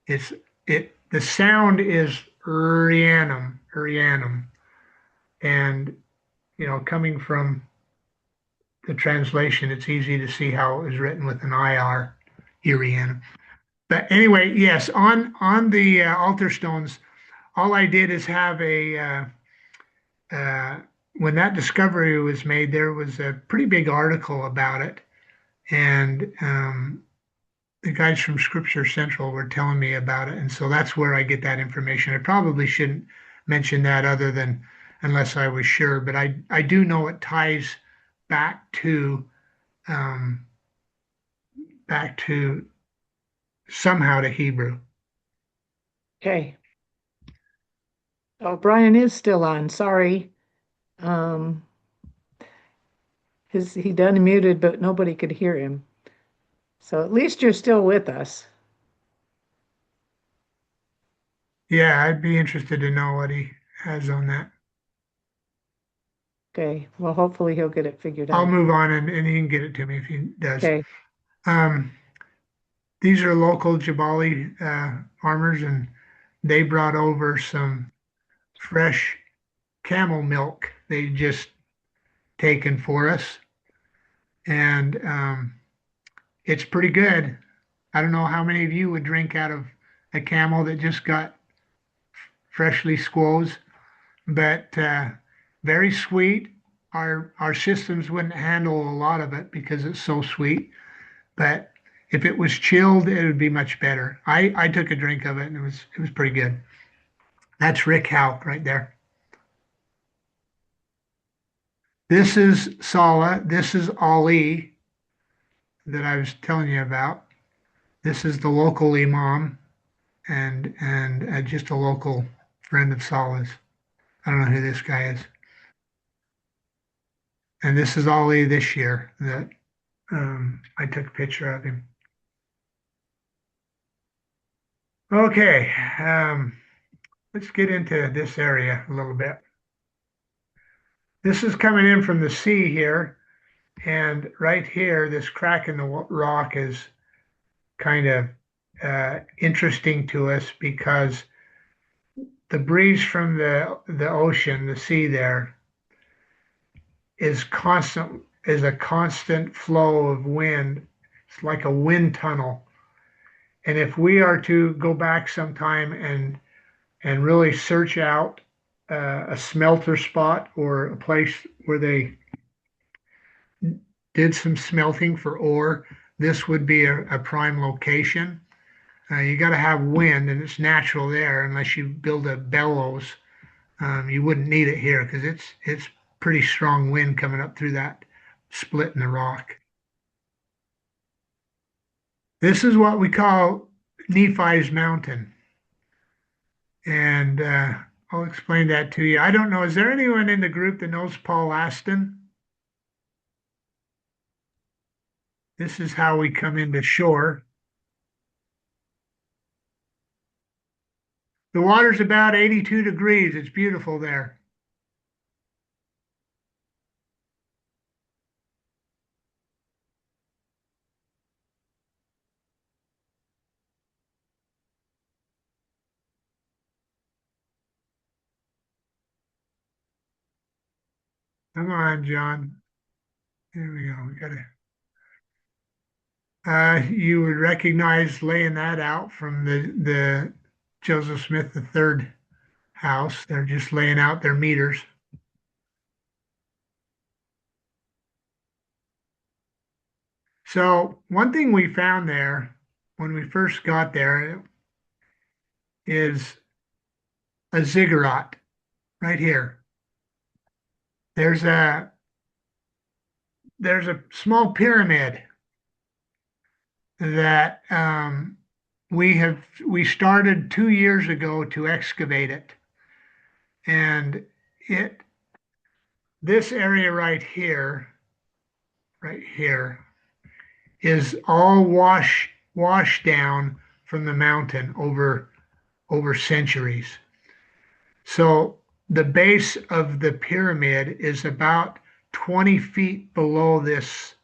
it. The sound is Urianum. And, coming from the translation, it's easy to see how it was written with an IR, Irianum. But anyway, yes, on the altar stones, all I did is have when that discovery was made, there was a pretty big article about it. And the guys from Scripture Central were telling me about it, and so that's where I get that information. I probably shouldn't mention that other than unless I was sure, but I do know it ties back to um, back to somehow to Hebrew. Okay. Oh, Brian is still on. Sorry. Um, he'd unmuted, but nobody could hear him. So at least you're still with us. Yeah, I'd be interested to know what he has on that. Okay. Well, hopefully he'll get it figured I'll out. move on and he can get it to me if he does. Okay. Um, these are local Jabali farmers, and they brought over some fresh camel milk they just taken for us, and it's pretty good. I don't know how many of you would drink out of a camel that just got freshly squoze, but very sweet. Our systems wouldn't handle a lot of it because it's so sweet, but if it was chilled, it would be much better. I took a drink of it and it was pretty good. That's Rick Hauk right there. This is Sala. This is Ali that I was telling you about. This is the local imam and just a local friend of Salah's. I don't know who this guy is. And this is Ali this year that I took a picture of him. Okay, let's get into this area a little bit. This is coming in from the sea here, and right here, this crack in the rock is kind of interesting to us because the breeze from the ocean, the sea there, is a constant flow of wind. It's like a wind tunnel. And if we are to go back sometime and really search out a smelter spot or a place where they did some smelting for ore, this would be a prime location. You got to have wind, and it's natural there. Unless you build a bellows, you wouldn't need it here because it's pretty strong wind coming up through that split in the rock. This is what we call Nephi's Mountain, and I'll explain that to you. I don't know. Is there anyone in the group that knows Paul Aston? This is how we come into shore. The water's about 82 degrees. It's beautiful there. Come on, John. Here we go. We gotta. You would recognize laying that out from the Joseph Smith III house. They're just laying out their meters. So one thing we found there when we first got there is a ziggurat right here. There's a small pyramid that we started 2 years ago to excavate it, and this area right here is all washed down from the mountain over centuries. So the base of the pyramid is about 20 feet below this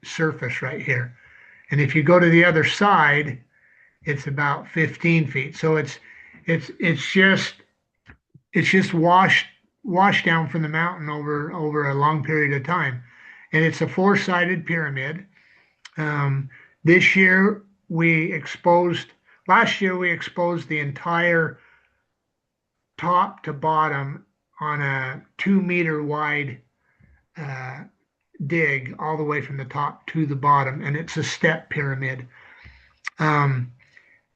surface right here. And if you go to the other side, it's about 15 feet. So it's just washed down from the mountain over a long period of time. And it's a four-sided pyramid. This year last year we exposed the entire top to bottom on a 2 meter wide dig all the way from the top to the bottom, and it's a step pyramid.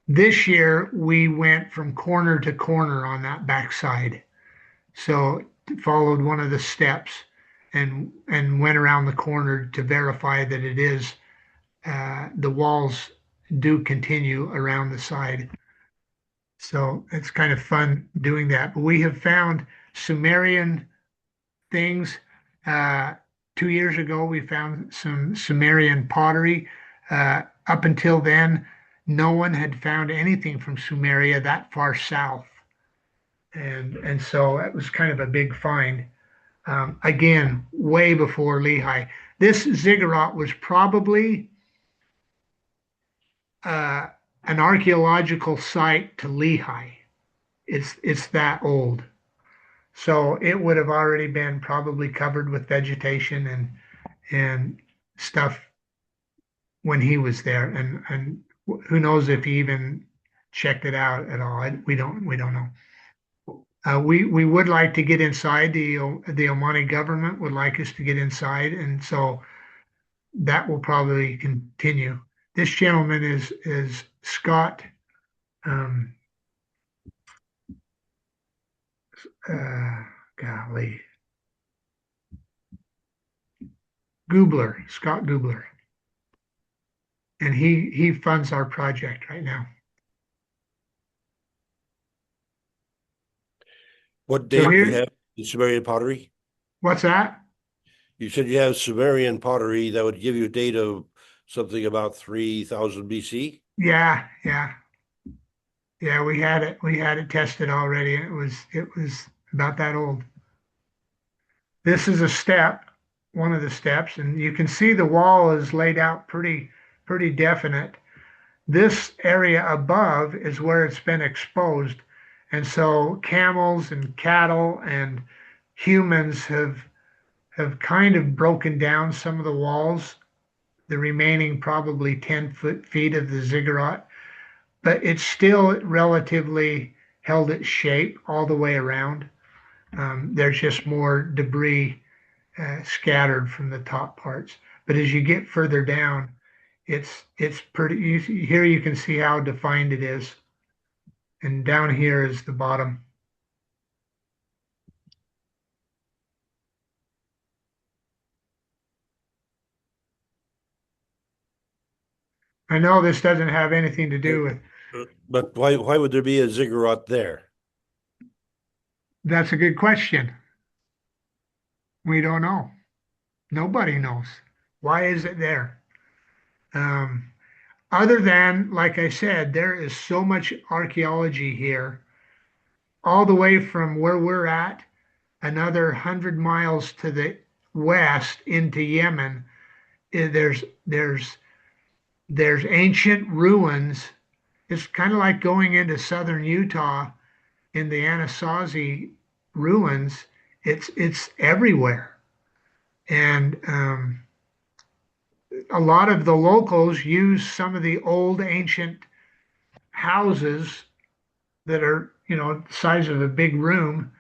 This year we went from corner to corner on that backside. So followed one of the steps and went around the corner to verify that it is the walls do continue around the side. So it's kind of fun doing that. But we have found Sumerian things. 2 years ago, we found some Sumerian pottery. Up until then, no one had found anything from Sumeria that far south. And so it was kind of a big find. Again, way before Lehi. This ziggurat was probably an archaeological site to Lehi. It's that old. So it would have already been probably covered with vegetation and stuff when he was there. And who knows if he even checked it out at all. We don't know. We would like to get inside. The Omani government would like us to get inside, and so that will probably continue. This gentleman is Scott. Golly, Scott Gubler, and he funds our project right now. What date do you have in Sumerian pottery? What's that? You said you have Sumerian pottery that would give you a date of something about 3000 BC? Yeah. We had it tested already. It was about that old. This is a step, one of the steps, and you can see the wall is laid out pretty definite. This area above is where it's been exposed. And so camels and cattle and humans have kind of broken down some of the walls, the remaining probably 10 feet of the ziggurat, but it's still relatively held its shape all the way around. There's just more debris scattered from the top parts. But as you get further down, it's pretty, here you can see how defined it is. And down here is the bottom. I know this doesn't have anything to do with. But why would there be a ziggurat there? That's a good question. We don't know. Nobody knows. Why is it there? Other than, like I said, there is so much archaeology here, all the way from where we're at, another 100 miles to the west into Yemen. There's ancient ruins. It's kind of like going into southern Utah in the Anasazi ruins. It's everywhere, and a lot of the locals use some of the old ancient houses that are, the size of a big room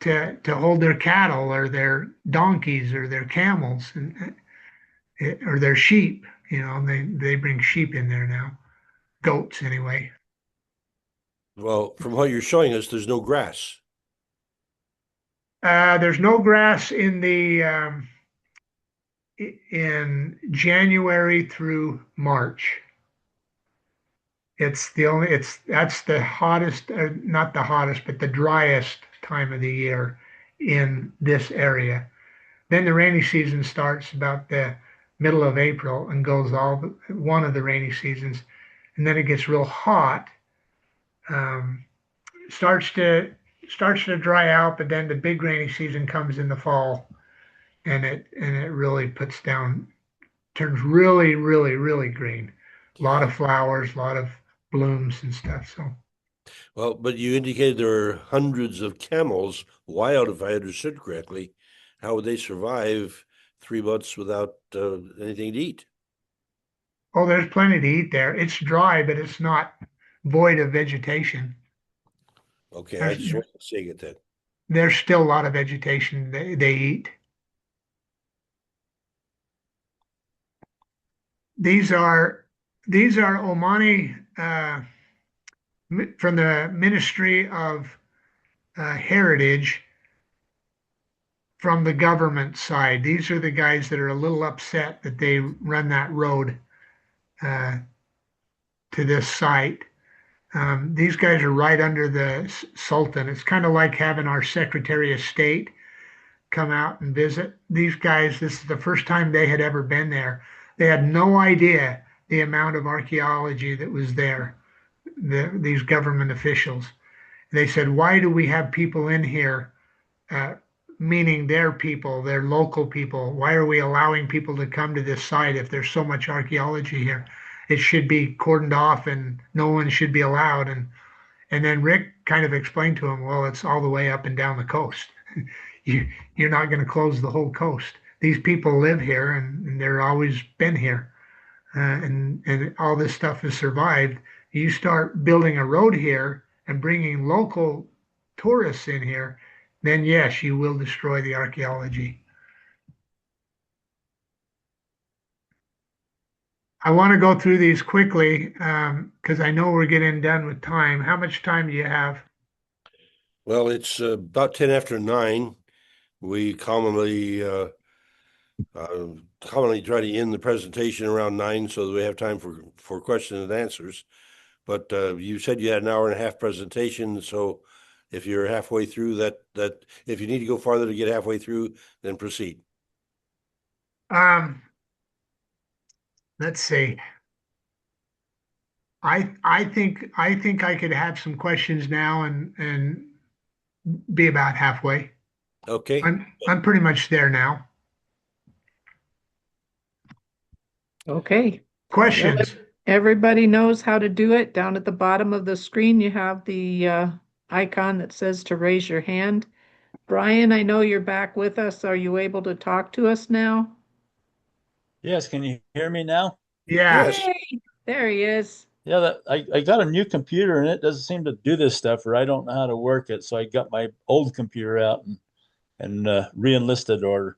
to hold their cattle or their donkeys or their camels or their sheep. They bring sheep in there now, goats anyway. Well, from what you're showing us, there's no grass. There's no grass in January through March. That's the hottest, not the hottest, but the driest time of the year in this area. Then the rainy season starts about the middle of April and goes one of the rainy seasons, and then it gets real hot. Starts to dry out, but then the big rainy season comes in the fall, and it really turns really, really, really green. A lot of flowers, a lot of blooms and stuff. So, well, but you indicated there are hundreds of camels, wild, if I understood correctly. How would they survive 3 months without anything to eat? Oh, there's plenty to eat there. It's dry, but it's not void of vegetation. Okay, I just wasn't seeing it then. There's still a lot of vegetation they eat. these are Omani from the Ministry of Heritage from the government side. These are the guys that are a little upset that they run that road uh, to this site. These guys are right under the Sultan. It's kind of like having our Secretary of State come out and visit. These guys, this is the first time they had ever been there. They had no idea the amount of archaeology that was there, these government officials. They said, why do we have people in here, uh, meaning their people, their local people? Why are we allowing people to come to this site if there's so much archaeology here? It should be cordoned off and no one should be allowed. And then Rick kind of explained to him, well, it's all the way up and down the coast. You're not going to close the whole coast. These people live here and they're always been here. And all this stuff has survived. You start building a road here and bringing local tourists in here, then yes, you will destroy the archaeology. I want to go through these quickly because I know we're getting done with time. How much time do you have? Well, it's about 10 after 9. We commonly try to end the presentation around 9 so that we have time for questions and answers. But you said you had an hour and a half presentation, so if you're halfway through that if you need to go farther to get halfway through, then proceed. Let's see. I think I could have some questions now and be about halfway. Okay. I'm pretty much there now. Okay. Questions? Everybody knows how to do it. Down at the bottom of the screen, you have the icon that says to raise your hand. Brian, I know you're back with us. Are you able to talk to us now? Yes, can you hear me now? Yeah. Yes. Hey, there he is. Yeah, I got a new computer and it doesn't seem to do this stuff, or I don't know how to work it. So I got my old computer out and re-enlisted or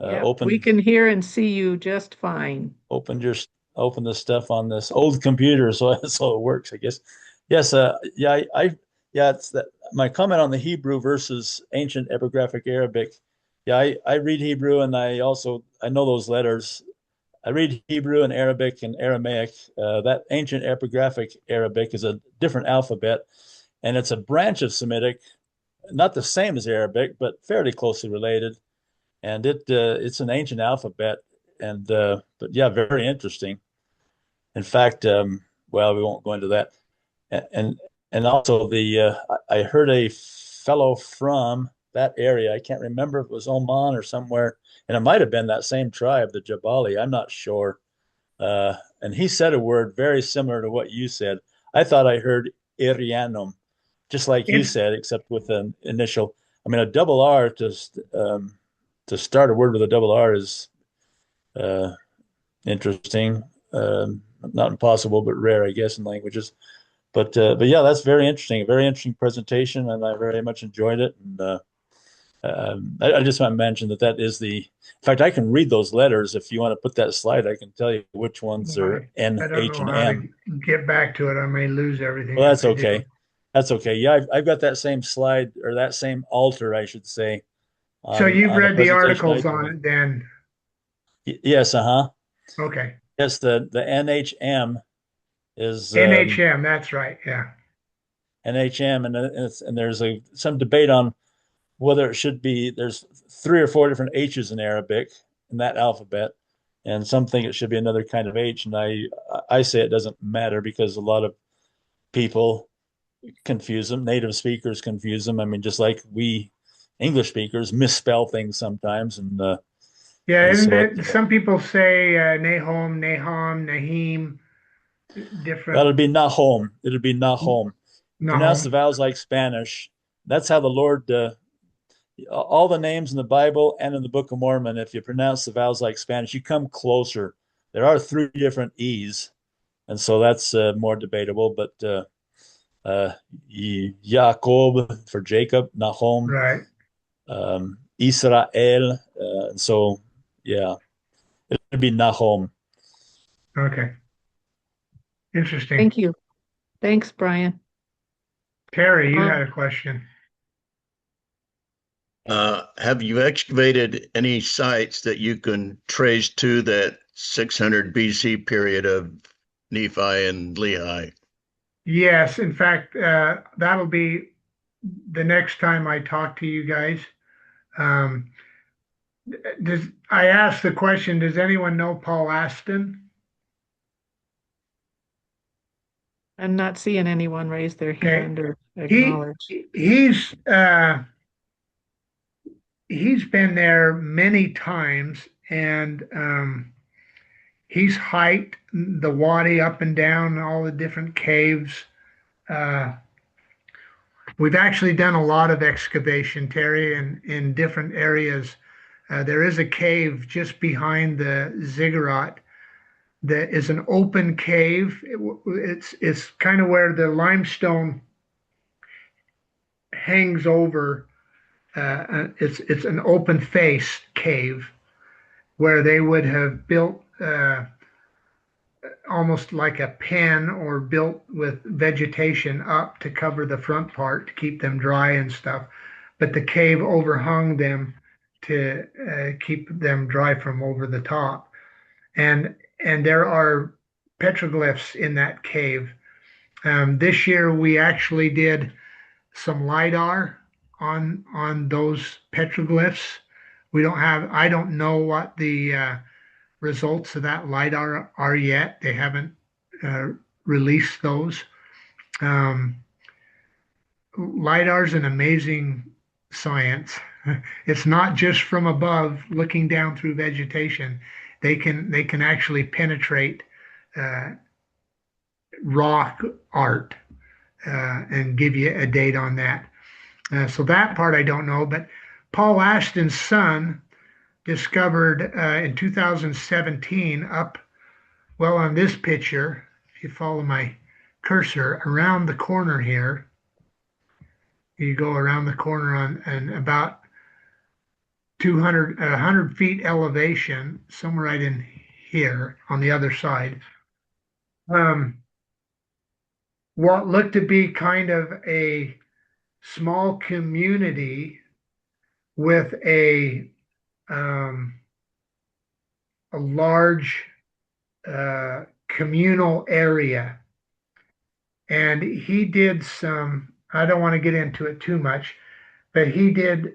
Yeah, we opened can hear and see you just fine. opened your open the stuff on this old computer, so so it works, I guess. Yes, yeah, yeah, it's that my comment on the Hebrew versus ancient epigraphic Arabic. Yeah, I read Hebrew and I know those letters. I read Hebrew and Arabic and Aramaic. That ancient epigraphic Arabic is a different alphabet, and it's a branch of Semitic, not the same as Arabic, but fairly closely related. And it's an ancient alphabet, and but yeah, very interesting. In fact, well, we won't go into that. And and also I heard a fellow from that area. I can't remember if it was Oman or somewhere, and it might have been that same tribe, the Jabali. I'm not sure. And he said a word very similar to what you said. I thought I heard Irianum, just like you It, said, except with an initial. I mean, a double R to start a word with a double R is uh, interesting. Not impossible, but rare, I guess, in languages. But yeah, that's very interesting. A very interesting presentation, and I very much enjoyed it. And I just want to mention that is the. In fact, I can read those letters. If you want to put that slide, I can tell you which ones are N, I don't H, know and how M. to get back to it. I may lose everything Well, if that's I do. okay. That's okay. Yeah, I've got that same slide or that same altar, I should say, So you've on a read the presentation I articles do. on it then? Yes, uh-huh. Okay. Yes, the NHM is NHM, that's right. Yeah. NHM, and there's some debate on whether it should be. There's 3 or 4 different H's in Arabic in that alphabet, and some think it should be another kind of H. And I say it doesn't matter because a lot of people confuse them. Native speakers confuse them. I mean, just like we English speakers misspell things sometimes, Yeah, and isn't so it? Some people say Nahom, Nahom, Nahim, well, different. it'd be Nahom. It'd be Nahom. You pronounce the Nahom. vowels like Spanish. That's how the Lord. All the names in the Bible and in the Book of Mormon, if you pronounce the vowels like Spanish, you come closer. There are 3 different E's, and so that's more debatable. But Jacob for Jacob, Nahom, Right. Israel, and so yeah, it'd be Nahom. Okay. Interesting. Thank you. Thanks, Brian. Terry, you Um, had a question. Have you excavated any sites that you can trace to that 600 BC period of Nephi and Lehi? Yes, in fact, that'll be the next time I talk to you guys. Um, I asked the question, does anyone know Paul Aston? I'm not seeing anyone raise their Okay. hand or He acknowledge. he's uh, he's been there many times, and he's hiked the Wadi up and down all the different caves. Uh, we've actually done a lot of excavation, Terry, in different areas. There is a cave just behind the ziggurat that is an open cave. It's kind of where the limestone hangs over. It's an open face cave where they would have built almost like a pen or built with vegetation up to cover the front part to keep them dry and stuff. But the cave overhung them to keep them dry from over the top. And there are petroglyphs in that cave. This year we actually did some lidar on those petroglyphs. I don't know what the results of that lidar are yet. They haven't uh, released those. Um, LiDAR is an amazing science. It's not just from above looking down through vegetation. They can actually penetrate uh, rock art and give you a date on that. So that part I don't know, but Paul Ashton's son discovered in 2017 up well on this picture, if you follow my cursor around the corner here, you go around the corner on and about 100 feet elevation, somewhere right in here on the other side. Um, what looked to be kind of a small community with a large communal area. And he did some, I don't want to get into it too much, but he did,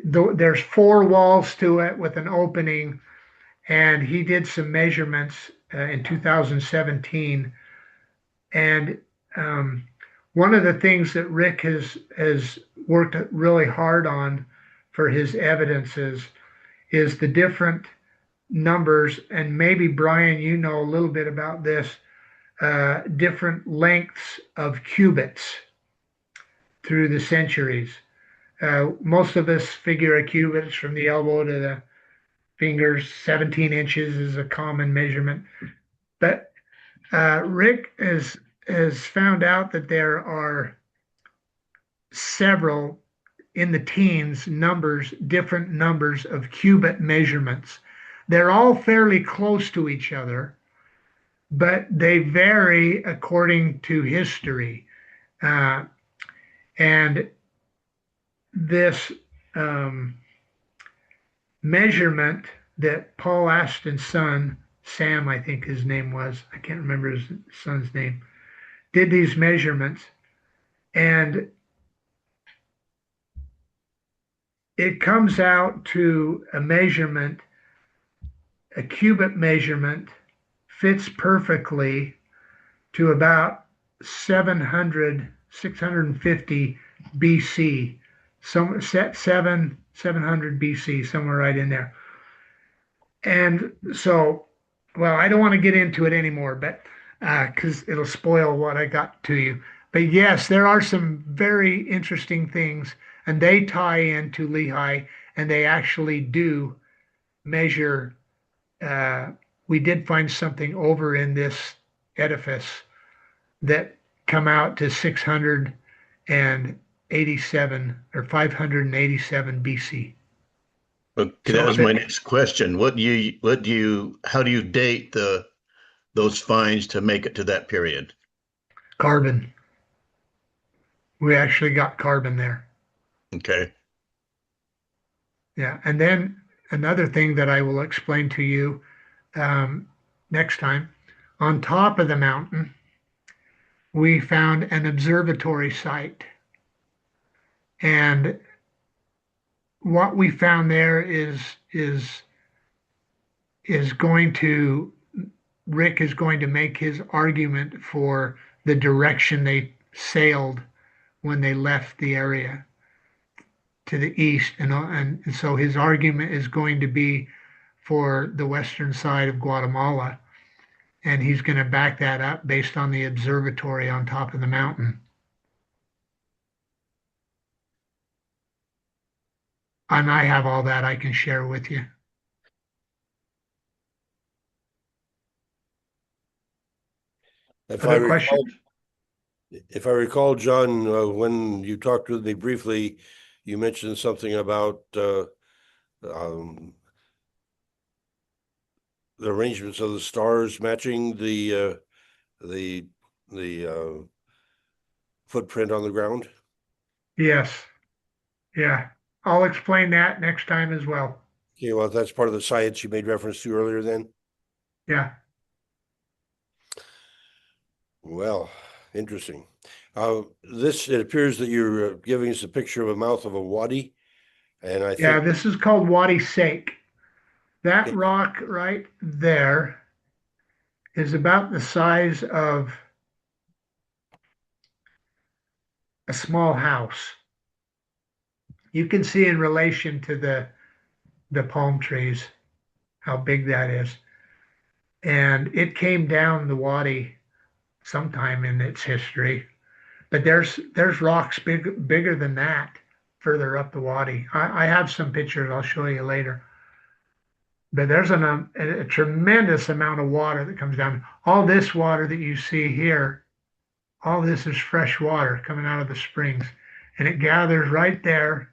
there's 4 walls to it with an opening, and he did some measurements in 2017. And one of the things that Rick has worked really hard on for his evidences is the different numbers, and maybe Brian, you know a little bit about this, different lengths of cubits through the centuries. Most of us figure a cubit is from the elbow to the fingers. 17 inches is a common measurement. But Rick has found out that there are several in the teens different numbers of cubit measurements. They're all fairly close to each other, but they vary according to history. And this measurement that Paul Aston's son, Sam, I think his name was, I can't remember his son's name, did these measurements, and it comes out to a cubit measurement fits perfectly to about 650 BC, 700 BC, somewhere right in there. And so, well, I don't want to get into it anymore, but because it'll spoil what I got to you. But yes, there are some very interesting things, and they tie into Lehi, and they actually do measure. We did find something over in this edifice that come out to 687 or 587 BC. Okay, So that was my next question. How do you date the those finds to make it to that period? Carbon. We actually got carbon there. Okay. Yeah. And then another thing that I will explain to you next time, on top of the mountain, we found an observatory site. And what we found there is going to Rick is going to make his argument for the direction they sailed when they left the area to the east, and so his argument is going to be for the western side of Guatemala, and he's going to back that up based on the observatory on top of the mountain. And I have all that I can share with you. If Other questions? If I recall, John, when you talked with me briefly, you mentioned something about um, the arrangements of the stars matching the footprint on the ground. Yes. Yeah. I'll explain that next time as well. Okay, well, that's part of the science you made reference to earlier then. Yeah. Well, interesting. It appears that you're giving us a picture of a mouth of a wadi, and I Yeah, think this is called Wadi Sake. That Okay. rock right there is about the size of a small house. You can see in relation to the palm trees how big that is. And it came down the wadi sometime in its history. But there's rocks bigger than that further up the wadi. I have some pictures I'll show you later. But there's a tremendous amount of water that comes down. All this water that you see here, all this is fresh water coming out of the springs. And it gathers right there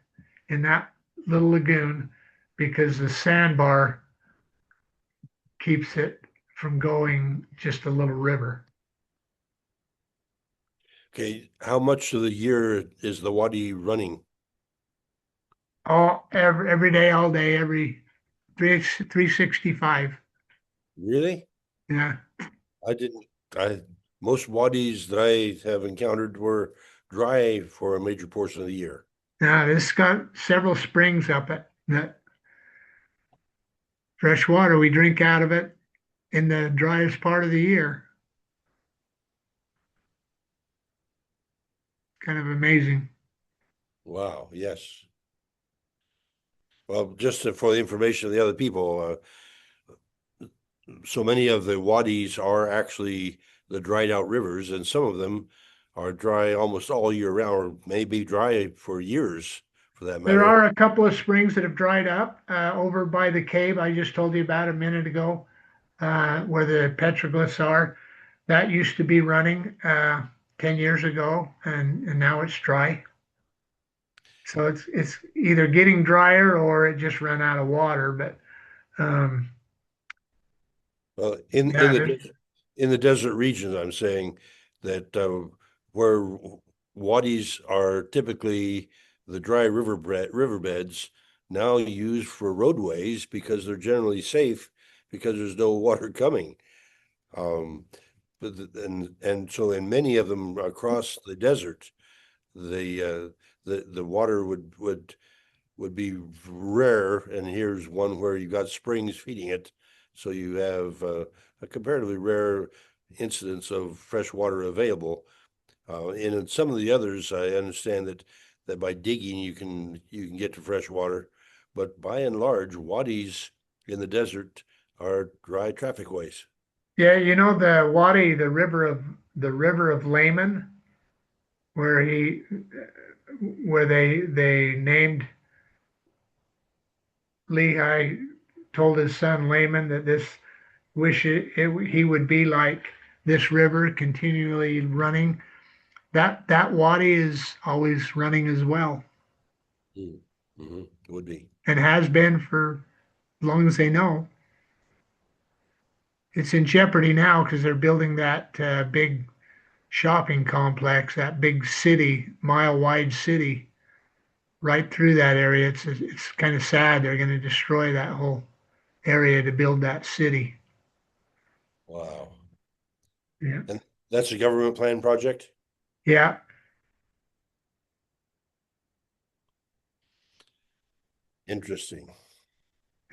in that little lagoon because the sandbar keeps it from going just a little river. Okay, how much of the year is the wadi running? Every day, all day, every 365. Really? Yeah. I didn't. I Most wadis that I have encountered were dry for a major portion of the year. Now this got several springs up it that fresh water we drink out of it in the driest part of the year. Kind of amazing. Wow. Yes. Well, just for the information of the other people, so many of the wadis are actually the dried out rivers, and some of them are dry almost all year round, or maybe dry for years for that There matter. are a couple of springs that have dried up over by the cave I just told you about a minute ago, where the petroglyphs are. That used to be running 10 years ago, and now it's dry. So it's either getting drier or it just ran out of water. But Well, yeah, in the desert regions, I'm saying that where wadis are typically the dry riverbeds now used for roadways because they're generally safe because there's no water coming. Um, and so in many of them across the desert, the water would be rare, and here's one where you got springs feeding it, so you have a comparatively rare incidence of fresh water available. And in some of the others, I understand that by digging you can get to fresh water, but by and large, wadis in the desert are dry traffic ways. yeah, you know the Wadi, the river of Layman, where where they named Lehi, told his son Layman that he would be like this river continually running. That Wadi is always running as well, Mm-hmm. Would be. and has been for as long as they know. It's in jeopardy now because they're building that big shopping complex, that big city, mile-wide city, right through that area. It's kind of sad. They're going to destroy that whole area to build that city. Wow. Yeah. And that's a government plan project? Yeah. Interesting.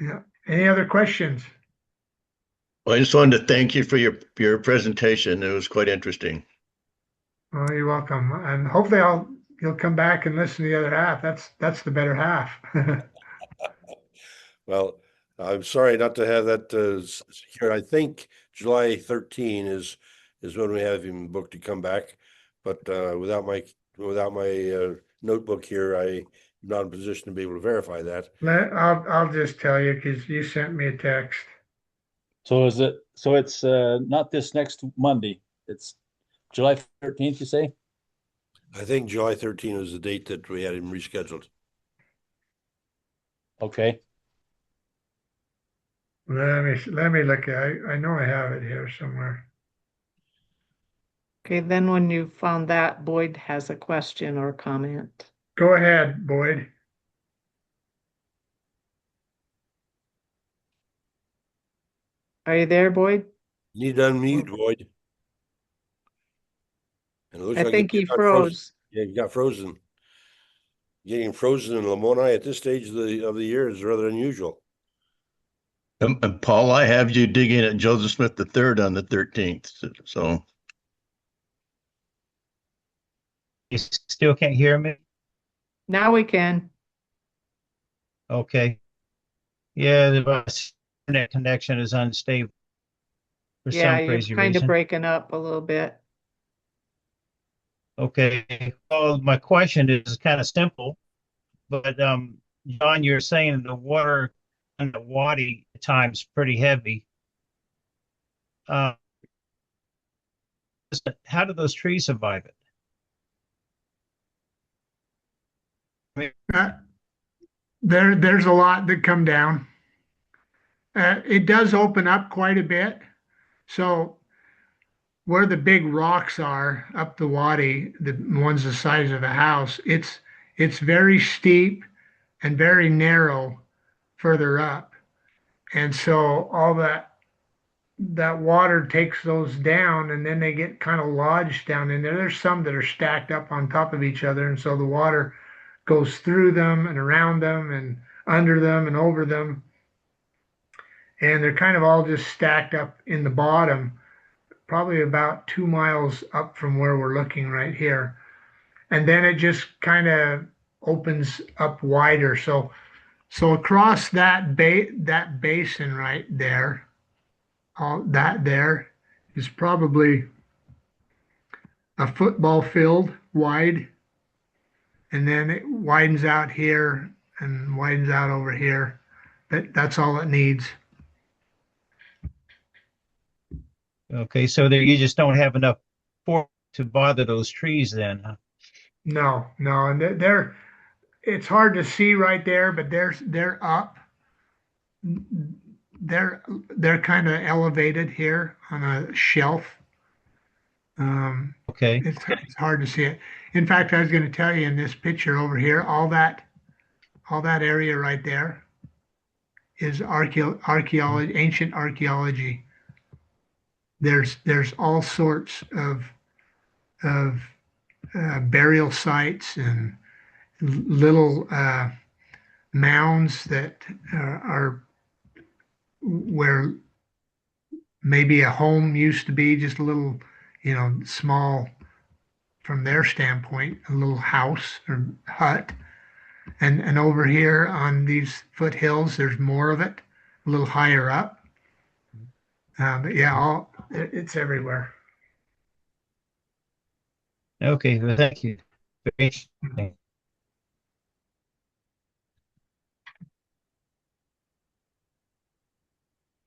Yeah. Any other questions? Well, I just wanted to thank you for your presentation. It was quite interesting. Oh, you're welcome. And hopefully you'll come back and listen to the other half. That's the better half. Well, I'm sorry not to have that here. I think July 13 is when we have him booked to come back. But without my notebook here, I'm not in a position to be able to verify that. I'll just tell you because you sent me a text. So it's not this next Monday. It's July 13th, you say? I think July 13 was the date that we had him rescheduled. Okay. Let me look at it. I know I have it here somewhere. Okay, then when you found that, Boyd has a question or comment. Go ahead, Boyd. Are you there, Boyd? You need to unmute, Boyd. And it looks I like think you he got frozen. froze. Yeah, you got frozen. Getting frozen in Lamoni at this stage of the year is rather unusual. And Paul, I have you digging at Joseph Smith III on the 13th. So You still can't hear me? Now we can. Okay. Yeah, the internet connection is unstable for Yeah, some you're crazy kind of reason. breaking up a little bit. Okay. Well, my question is kind of simple, but John, you're saying the water in the Wadi at times pretty heavy. Uh, how do those trees survive it? I mean, Uh, there's a lot that come down. It does open up quite a bit. So where the big rocks are up the wadi, the ones the size of a house, it's very steep and very narrow further up. And so all that water takes those down and then they get kind of lodged down in there. There's some that are stacked up on top of each other, and so the water goes through them and around them and under them and over them. And they're kind of all just stacked up in the bottom, probably about 2 miles up from where we're looking right here. And then it just kind of opens up wider. So across that basin right there, all that there is probably a football field wide, and then it widens out here and widens out over here. That's all it needs. okay, so there you just don't have enough force to bother those trees then. Huh? No, and it's hard to see right there, but they're up. They're kind of elevated here on a shelf. Okay. It's hard to see it. In fact, I was going to tell you in this picture over here, all that area right there is archaeology, ancient archaeology. There's all sorts of burial sites and little mounds that are where maybe a home used to be, just a little, small from their standpoint, a little house or hut. And over here on these foothills, there's more of it, a little higher up. But yeah, it's everywhere. Okay, well, thank you. Very interesting.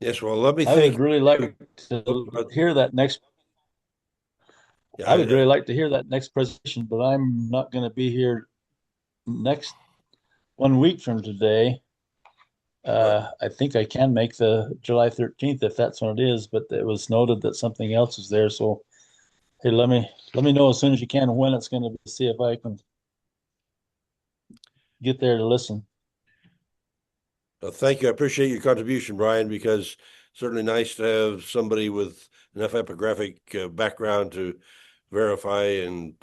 Yes, well, let me I thank would really like you. to hear that next. Yeah, I would really like to hear that next presentation, but I'm not going to be here next 1 week from today. I think I can make the July 13th if that's when it is, but it was noted that something else is there. So hey, let me know as soon as you can when it's going to be. See if I can get there to listen. Thank you. I appreciate your contribution, Brian, because certainly nice to have somebody with enough epigraphic background to verify and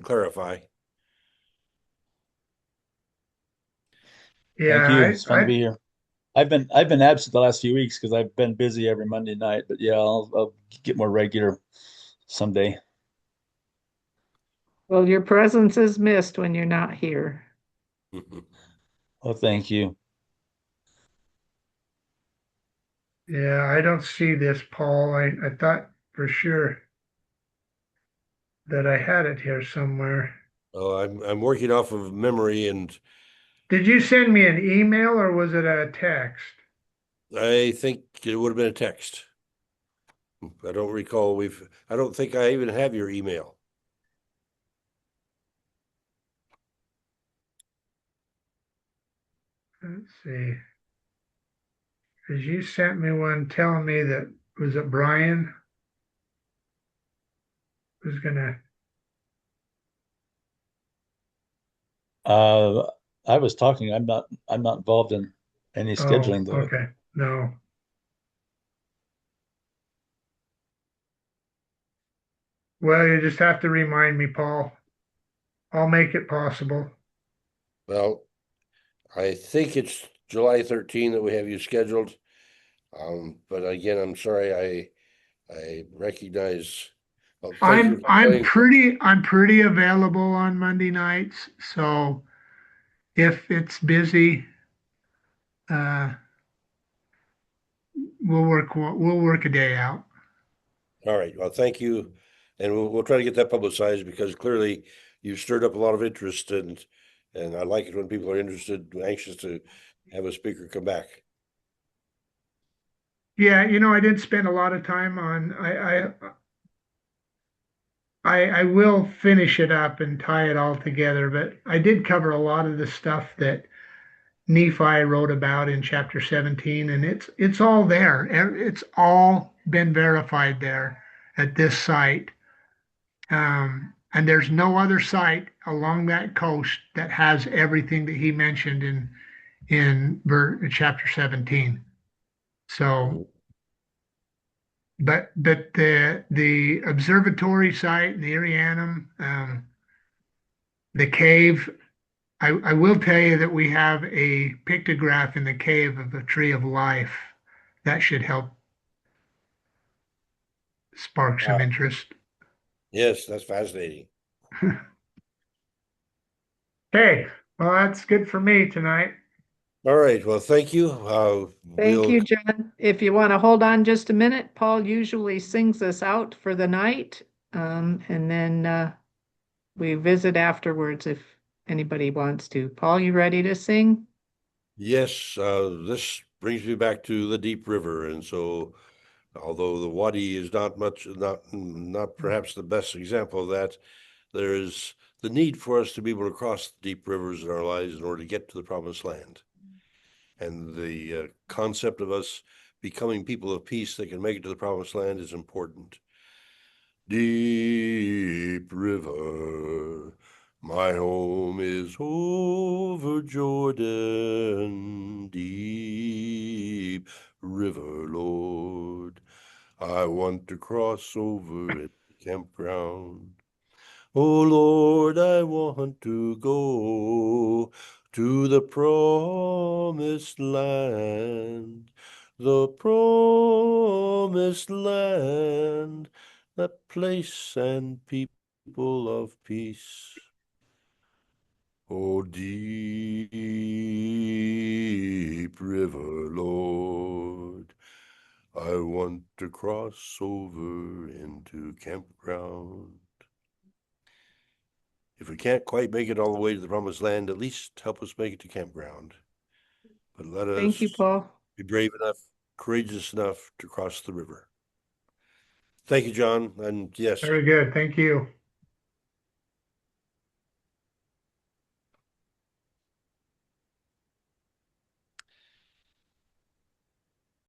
clarify. Thank you. Yeah, It's fun to be here. I've been absent the last few weeks because I've been busy every Monday night. But yeah, I'll get more regular someday. Well, your presence is missed when you're not here. Oh, thank you. yeah, I don't see this, Paul. I thought for sure that I had it here somewhere. Oh, I'm working off of memory, and Did you send me an email or was it a text? I think it would have been a text. I don't recall. I don't think I even have your email. Let's see. Because you sent me one telling me that, was it Brian was gonna, Uh, I was talking. I'm not involved in any oh, scheduling though. okay, no. Well, you just have to remind me, Paul. I'll make it possible. Well, I think it's July 13 that we have you scheduled. But again, I'm sorry. I recognize. Well, thank you for playing. I'm pretty available on Monday nights, so if it's busy, uh, we'll work a day out. All right. Well, thank you, and we'll try to get that publicized because clearly you've stirred up a lot of interest, and I like it when people are interested, anxious to have a speaker come back. Yeah, I didn't spend a lot of time on I will finish it up and tie it all together, but I did cover a lot of the stuff that Nephi wrote about in chapter 17, and it's all there. It's all been verified there at this site. And there's no other site along that coast that has everything that he mentioned in chapter 17. So, but the observatory site and the Irianum, the cave. I will tell you that we have a pictograph in the cave of the tree of life. That should help spark some Wow. interest. Yes, that's fascinating. Okay, well, that's good for me tonight. All right. Well, thank you. Thank We'll you, John. If you want to hold on just a minute, Paul usually sings us out for the night. And then we visit afterwards if anybody wants to. Paul, you ready to sing? Yes, this brings me back to the deep river, and so although the Wadi is not perhaps the best example of that, there is the need for us to be able to cross the deep rivers in our lives in order to get to the promised land. And the concept of us becoming people of peace that can make it to the promised land is important. Deep river, my home is over Jordan. Deep river, Lord, I want to cross over at the campground. Oh Lord, I want to go to the promised land, the promised land, that place and people of peace. Oh, deep river, Lord, I want to cross over into campground. If we can't quite make it all the way to the promised land, at least help us make it to campground. But let Thank you, us Paul. be brave enough, courageous enough to cross the river. Thank you, John. And yes, Very good. Thank you.